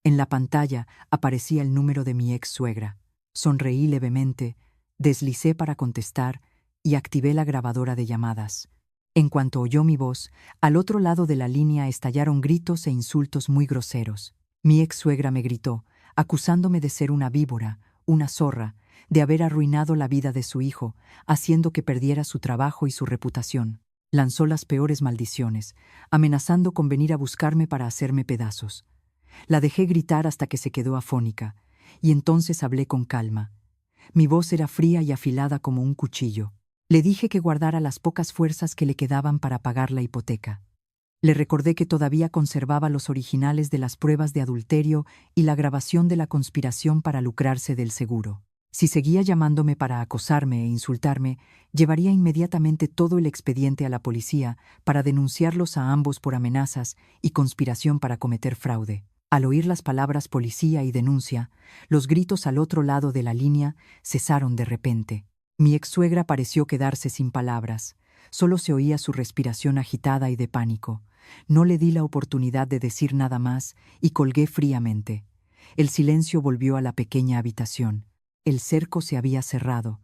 En la pantalla aparecía el número de mi ex suegra. Sonreí levemente, deslicé para contestar y activé la grabadora de llamadas. En cuanto oyó mi voz, al otro lado de la línea estallaron gritos e insultos muy groseros. Mi ex suegra me gritó, acusándome de ser una víbora, una zorra, de haber arruinado la vida de su hijo, haciendo que perdiera su trabajo y su reputación. Lanzó las peores maldiciones, amenazando con venir a buscarme para hacerme pedazos. La dejé gritar hasta que se quedó afónica, y entonces hablé con calma. Mi voz era fría y afilada como un cuchillo. Le dije que guardara las pocas fuerzas que le quedaban para pagar la hipoteca. Le recordé que todavía conservaba los originales de las pruebas de adulterio y la grabación de la conspiración para lucrarse del seguro. Si seguía llamándome para acosarme e insultarme, llevaría inmediatamente todo el expediente a la policía para denunciarlos a ambos por amenazas y conspiración para cometer fraude. Al oír las palabras policía y denuncia, los gritos al otro lado de la línea cesaron de repente. Mi ex-suegra pareció quedarse sin palabras. Solo se oía su respiración agitada y de pánico. No le di la oportunidad de decir nada más y colgué fríamente. El silencio volvió a la pequeña habitación. El cerco se había cerrado.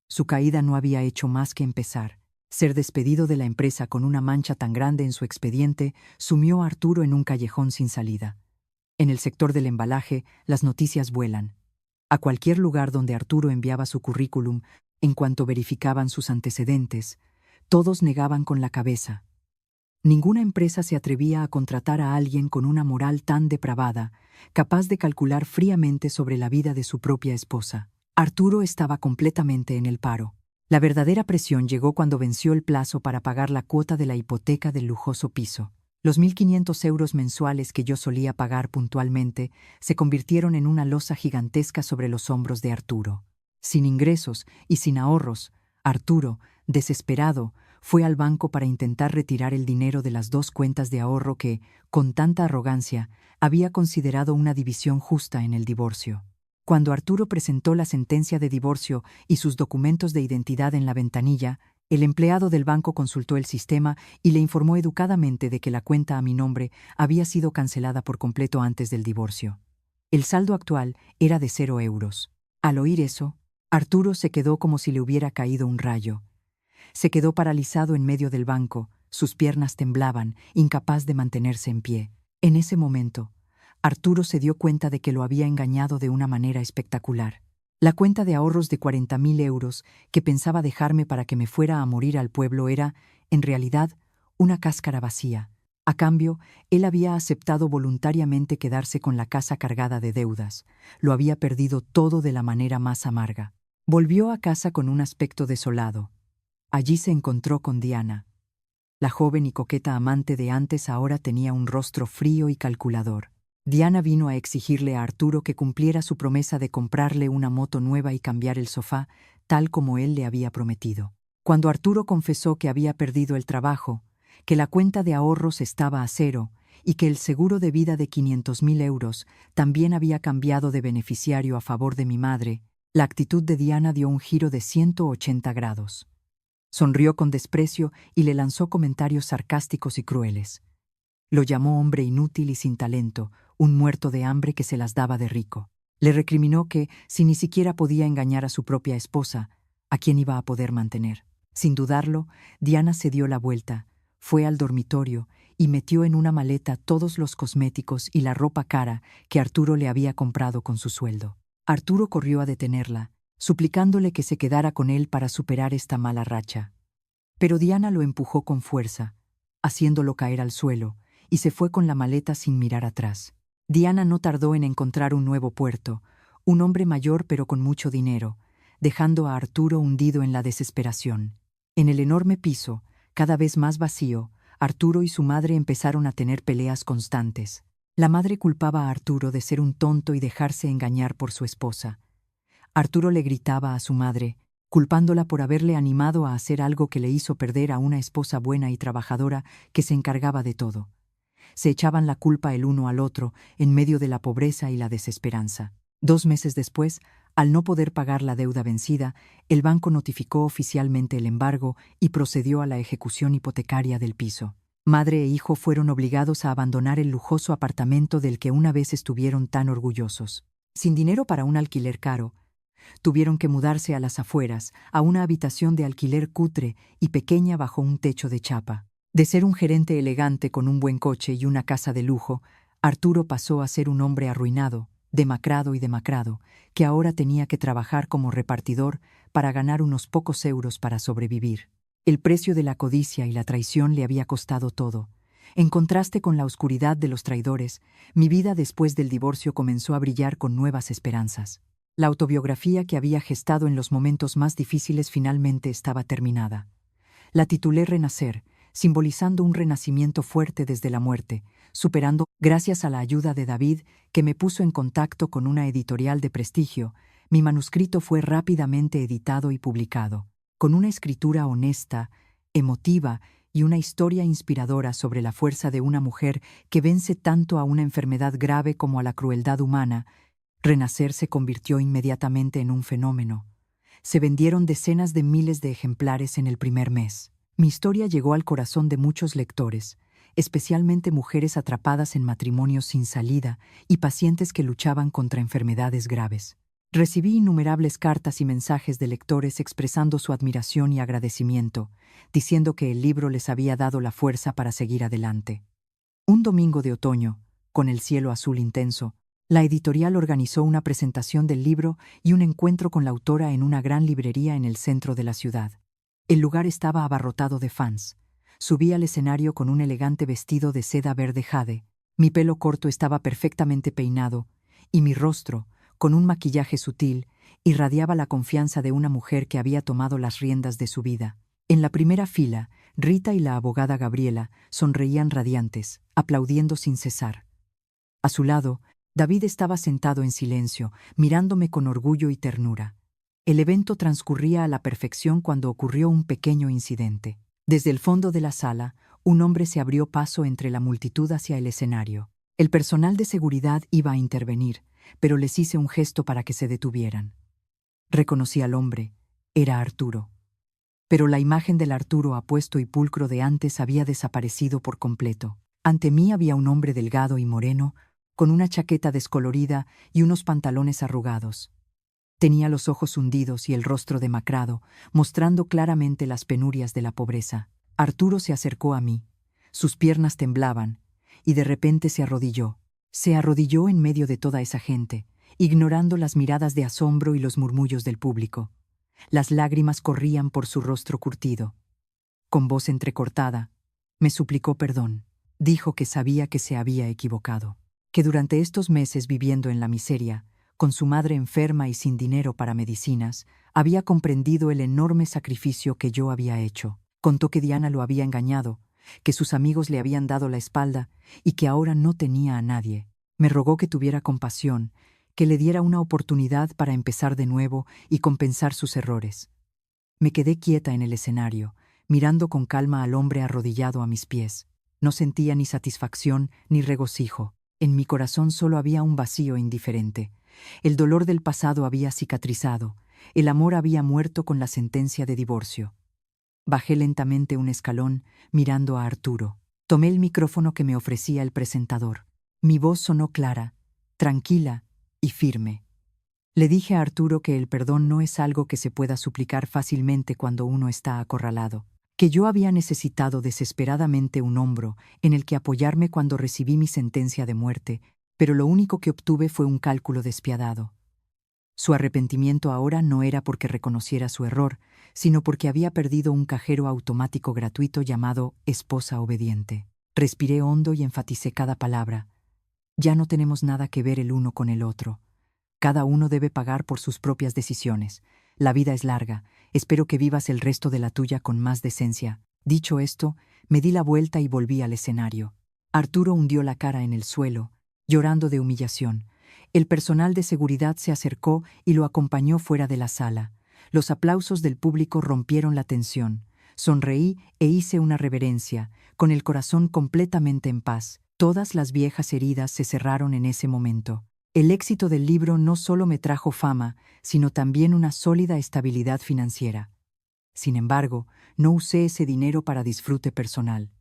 Su caída no había hecho más que empezar. Ser despedido de la empresa con una mancha tan grande en su expediente sumió a Arturo en un callejón sin salida. En el sector del embalaje, las noticias vuelan. A cualquier lugar donde Arturo enviaba su currículum, en cuanto verificaban sus antecedentes, todos negaban con la cabeza. Ninguna empresa se atrevía a contratar a alguien con una moral tan depravada, capaz de calcular fríamente sobre la vida de su propia esposa. Arturo estaba completamente en el paro. La verdadera presión llegó cuando venció el plazo para pagar la cuota de la hipoteca del lujoso piso. Los 1.500 euros mensuales que yo solía pagar puntualmente se convirtieron en una losa gigantesca sobre los hombros de Arturo. Sin ingresos y sin ahorros, Arturo, desesperado, fue al banco para intentar retirar el dinero de las 2 cuentas de ahorro que, con tanta arrogancia, había considerado una división justa en el divorcio. Cuando Arturo presentó la sentencia de divorcio y sus documentos de identidad en la ventanilla, el empleado del banco consultó el sistema y le informó educadamente de que la cuenta a mi nombre había sido cancelada por completo antes del divorcio. El saldo actual era de 0 euros. Al oír eso, Arturo se quedó como si le hubiera caído un rayo. Se quedó paralizado en medio del banco, sus piernas temblaban, incapaz de mantenerse en pie. En ese momento, Arturo se dio cuenta de que lo había engañado de una manera espectacular. La cuenta de ahorros de 40.000 euros que pensaba dejarme para que me fuera a morir al pueblo era, en realidad, una cáscara vacía. A cambio, él había aceptado voluntariamente quedarse con la casa cargada de deudas. Lo había perdido todo de la manera más amarga. Volvió a casa con un aspecto desolado. Allí se encontró con Diana. La joven y coqueta amante de antes ahora tenía un rostro frío y calculador. Diana vino a exigirle a Arturo que cumpliera su promesa de comprarle una moto nueva y cambiar el sofá, tal como él le había prometido. Cuando Arturo confesó que había perdido el trabajo, que la cuenta de ahorros estaba a 0 y que el seguro de vida de 500.000 euros también había cambiado de beneficiario a favor de mi madre, la actitud de Diana dio un giro de 180 grados. Sonrió con desprecio y le lanzó comentarios sarcásticos y crueles. Lo llamó hombre inútil y sin talento, un muerto de hambre que se las daba de rico. Le recriminó que, si ni siquiera podía engañar a su propia esposa, ¿a quién iba a poder mantener? Sin dudarlo, Diana se dio la vuelta, fue al dormitorio y metió en una maleta todos los cosméticos y la ropa cara que Arturo le había comprado con su sueldo. Arturo corrió a detenerla, suplicándole que se quedara con él para superar esta mala racha. Pero Diana lo empujó con fuerza, haciéndolo caer al suelo, y se fue con la maleta sin mirar atrás. Diana no tardó en encontrar un nuevo puerto, un hombre mayor pero con mucho dinero, dejando a Arturo hundido en la desesperación. En el enorme piso, cada vez más vacío, Arturo y su madre empezaron a tener peleas constantes. La madre culpaba a Arturo de ser un tonto y dejarse engañar por su esposa. Arturo le gritaba a su madre, culpándola por haberle animado a hacer algo que le hizo perder a una esposa buena y trabajadora que se encargaba de todo. Se echaban la culpa el uno al otro en medio de la pobreza y la desesperanza. 2 meses después, al no poder pagar la deuda vencida, el banco notificó oficialmente el embargo y procedió a la ejecución hipotecaria del piso. Madre e hijo fueron obligados a abandonar el lujoso apartamento del que una vez estuvieron tan orgullosos. Sin dinero para un alquiler caro, tuvieron que mudarse a las afueras, a una habitación de alquiler cutre y pequeña bajo un techo de chapa. De ser un gerente elegante con un buen coche y una casa de lujo, Arturo pasó a ser un hombre arruinado, demacrado, que ahora tenía que trabajar como repartidor para ganar unos pocos euros para sobrevivir. El precio de la codicia y la traición le había costado todo. En contraste con la oscuridad de los traidores, mi vida después del divorcio comenzó a brillar con nuevas esperanzas. La autobiografía que había gestado en los momentos más difíciles finalmente estaba terminada. La titulé Renacer, simbolizando un renacimiento fuerte desde la muerte, superando, gracias a la ayuda de David, que me puso en contacto con una editorial de prestigio, Mi manuscrito fue rápidamente editado y publicado, con una escritura honesta, emotiva y una historia inspiradora sobre la fuerza de una mujer que vence tanto a una enfermedad grave como a la crueldad humana. Renacer se convirtió inmediatamente en un fenómeno. Se vendieron decenas de miles de ejemplares en el primer mes. Mi historia llegó al corazón de muchos lectores, especialmente mujeres atrapadas en matrimonios sin salida y pacientes que luchaban contra enfermedades graves. Recibí innumerables cartas y mensajes de lectores expresando su admiración y agradecimiento, diciendo que el libro les había dado la fuerza para seguir adelante. Un domingo de otoño, con el cielo azul intenso, la editorial organizó una presentación del libro y un encuentro con la autora en una gran librería en el centro de la ciudad. El lugar estaba abarrotado de fans. Subí al escenario con un elegante vestido de seda verde jade. Mi pelo corto estaba perfectamente peinado, y mi rostro, con un maquillaje sutil, irradiaba la confianza de una mujer que había tomado las riendas de su vida. En la primera fila, Rita y la abogada Gabriela sonreían radiantes, aplaudiendo sin cesar. A su lado, David estaba sentado en silencio, mirándome con orgullo y ternura. El evento transcurría a la perfección cuando ocurrió un pequeño incidente. Desde el fondo de la sala, un hombre se abrió paso entre la multitud hacia el escenario. El personal de seguridad iba a intervenir, pero les hice un gesto para que se detuvieran. Reconocí al hombre. Era Arturo. Pero la imagen del Arturo apuesto y pulcro de antes había desaparecido por completo. Ante mí había un hombre delgado y moreno, con una chaqueta descolorida y unos pantalones arrugados. Tenía los ojos hundidos y el rostro demacrado, mostrando claramente las penurias de la pobreza. Arturo se acercó a mí. Sus piernas temblaban, y de repente se arrodilló. Se arrodilló en medio de toda esa gente, ignorando las miradas de asombro y los murmullos del público. Las lágrimas corrían por su rostro curtido. Con voz entrecortada, me suplicó perdón. Dijo que sabía que se había equivocado, que durante estos meses viviendo en la miseria, con su madre enferma y sin dinero para medicinas, había comprendido el enorme sacrificio que yo había hecho. Contó que Diana lo había engañado, que sus amigos le habían dado la espalda y que ahora no tenía a nadie. Me rogó que tuviera compasión, que le diera una oportunidad para empezar de nuevo y compensar sus errores. Me quedé quieta en el escenario, mirando con calma al hombre arrodillado a mis pies. No sentía ni satisfacción ni regocijo. En mi corazón solo había un vacío indiferente. El dolor del pasado había cicatrizado. El amor había muerto con la sentencia de divorcio. Bajé lentamente un escalón, mirando a Arturo. Tomé el micrófono que me ofrecía el presentador. Mi voz sonó clara, tranquila y firme. Le dije a Arturo que el perdón no es algo que se pueda suplicar fácilmente cuando uno está acorralado, que yo había necesitado desesperadamente un hombro en el que apoyarme cuando recibí mi sentencia de muerte, pero lo único que obtuve fue un cálculo despiadado. Su arrepentimiento ahora no era porque reconociera su error, sino porque había perdido un cajero automático gratuito llamado esposa obediente. Respiré hondo y enfaticé cada palabra. Ya no tenemos nada que ver el uno con el otro. Cada uno debe pagar por sus propias decisiones. La vida es larga. Espero que vivas el resto de la tuya con más decencia. Dicho esto, me di la vuelta y volví al escenario. Arturo hundió la cara en el suelo, llorando de humillación. El personal de seguridad se acercó y lo acompañó fuera de la sala. Los aplausos del público rompieron la tensión. Sonreí e hice una reverencia, con el corazón completamente en paz. Todas las viejas heridas se cerraron en ese momento. El éxito del libro no solo me trajo fama, sino también una sólida estabilidad financiera. Sin embargo, no usé ese dinero para disfrute personal.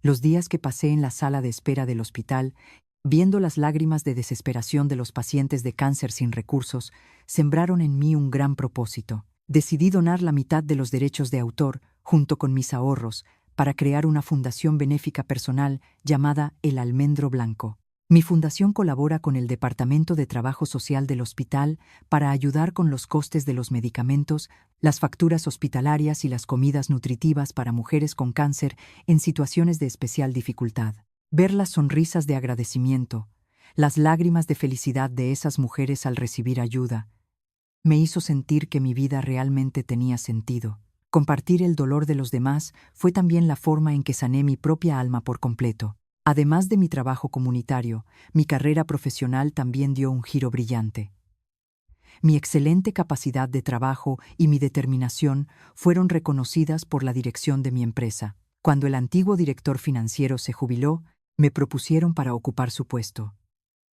Los días que pasé en la sala de espera del hospital, viendo las lágrimas de desesperación de los pacientes de cáncer sin recursos, sembraron en mí un gran propósito. Decidí donar la mitad de los derechos de autor, junto con mis ahorros, para crear una fundación benéfica personal llamada El Almendro Blanco. Mi fundación colabora con el Departamento de Trabajo Social del hospital para ayudar con los costes de los medicamentos, las facturas hospitalarias y las comidas nutritivas para mujeres con cáncer en situaciones de especial dificultad. Ver las sonrisas de agradecimiento, las lágrimas de felicidad de esas mujeres al recibir ayuda, me hizo sentir que mi vida realmente tenía sentido. Compartir el dolor de los demás fue también la forma en que sané mi propia alma por completo. Además de mi trabajo comunitario, mi carrera profesional también dio un giro brillante. Mi excelente capacidad de trabajo y mi determinación fueron reconocidas por la dirección de mi empresa. Cuando el antiguo director financiero se jubiló, me propusieron para ocupar su puesto.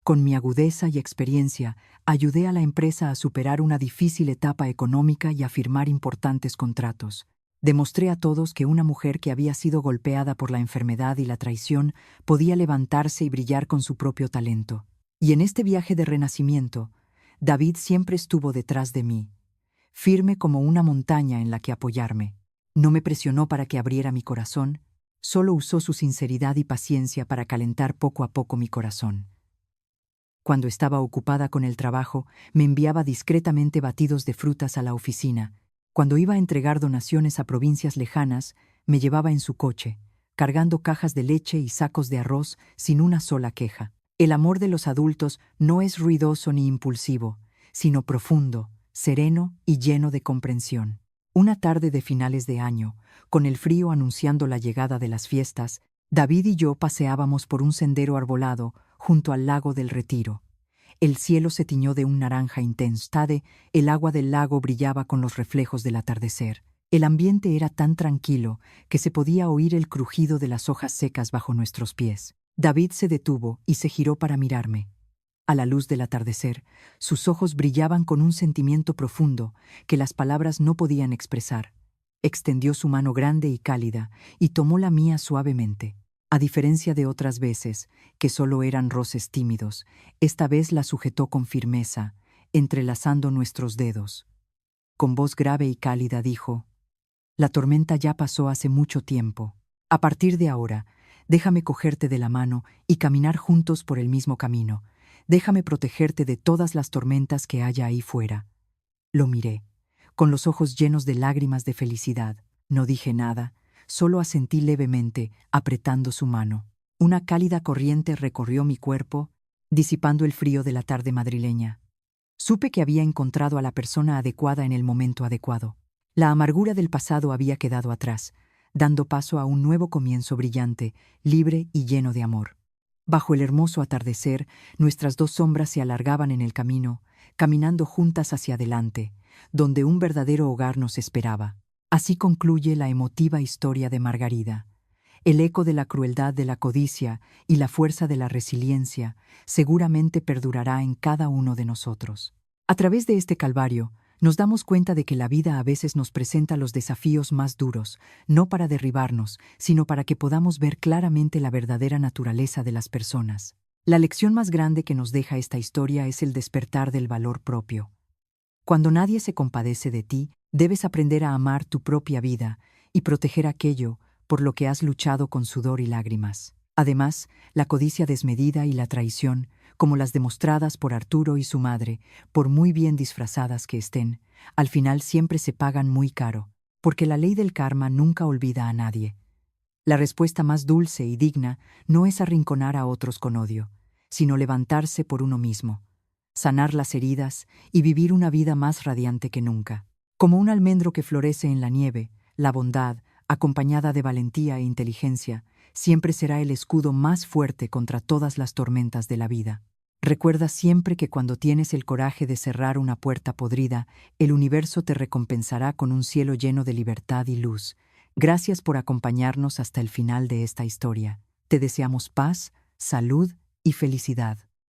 Con mi agudeza y experiencia, ayudé a la empresa a superar una difícil etapa económica y a firmar importantes contratos. Demostré a todos que una mujer que había sido golpeada por la enfermedad y la traición podía levantarse y brillar con su propio talento. Y en este viaje de renacimiento, David siempre estuvo detrás de mí, firme como una montaña en la que apoyarme. No me presionó para que abriera mi corazón, solo usó su sinceridad y paciencia para calentar poco a poco mi corazón. Cuando estaba ocupada con el trabajo, me enviaba discretamente batidos de frutas a la oficina. Cuando iba a entregar donaciones a provincias lejanas, me llevaba en su coche, cargando cajas de leche y sacos de arroz sin una sola queja. El amor de los adultos no es ruidoso ni impulsivo, sino profundo, sereno y lleno de comprensión. Una tarde de finales de año, con el frío anunciando la llegada de las fiestas, David y yo paseábamos por un sendero arbolado junto al lago del Retiro. El cielo se tiñó de un naranja intenso. El agua del lago brillaba con los reflejos del atardecer. El ambiente era tan tranquilo que se podía oír el crujido de las hojas secas bajo nuestros pies. David se detuvo y se giró para mirarme. A la luz del atardecer, sus ojos brillaban con un sentimiento profundo que las palabras no podían expresar. Extendió su mano grande y cálida y tomó la mía suavemente. A diferencia de otras veces, que solo eran roces tímidos, esta vez la sujetó con firmeza, entrelazando nuestros dedos. Con voz grave y cálida dijo: «La tormenta ya pasó hace mucho tiempo. A partir de ahora, déjame cogerte de la mano y caminar juntos por el mismo camino. Déjame protegerte de todas las tormentas que haya ahí fuera». Lo miré, con los ojos llenos de lágrimas de felicidad. No dije nada, solo asentí levemente, apretando su mano. Una cálida corriente recorrió mi cuerpo, disipando el frío de la tarde madrileña. Supe que había encontrado a la persona adecuada en el momento adecuado. La amargura del pasado había quedado atrás, dando paso a un nuevo comienzo brillante, libre y lleno de amor. Bajo el hermoso atardecer, nuestras dos sombras se alargaban en el camino, caminando juntas hacia adelante, donde un verdadero hogar nos esperaba. Así concluye la emotiva historia de Margarida. El eco de la crueldad de la codicia y la fuerza de la resiliencia seguramente perdurará en cada uno de nosotros. A través de este calvario, nos damos cuenta de que la vida a veces nos presenta los desafíos más duros, no para derribarnos, sino para que podamos ver claramente la verdadera naturaleza de las personas. La lección más grande que nos deja esta historia es el despertar del valor propio. Cuando nadie se compadece de ti, debes aprender a amar tu propia vida y proteger aquello por lo que has luchado con sudor y lágrimas. Además, la codicia desmedida y la traición, como las demostradas por Arturo y su madre, por muy bien disfrazadas que estén, al final siempre se pagan muy caro, porque la ley del karma nunca olvida a nadie. La respuesta más dulce y digna no es arrinconar a otros con odio, sino levantarse por uno mismo, sanar las heridas y vivir una vida más radiante que nunca. Como un almendro que florece en la nieve, la bondad, acompañada de valentía e inteligencia, siempre será el escudo más fuerte contra todas las tormentas de la vida. Recuerda siempre que cuando tienes el coraje de cerrar una puerta podrida, el universo te recompensará con un cielo lleno de libertad y luz. Gracias por acompañarnos hasta el final de esta historia. Te deseamos paz, salud y felicidad.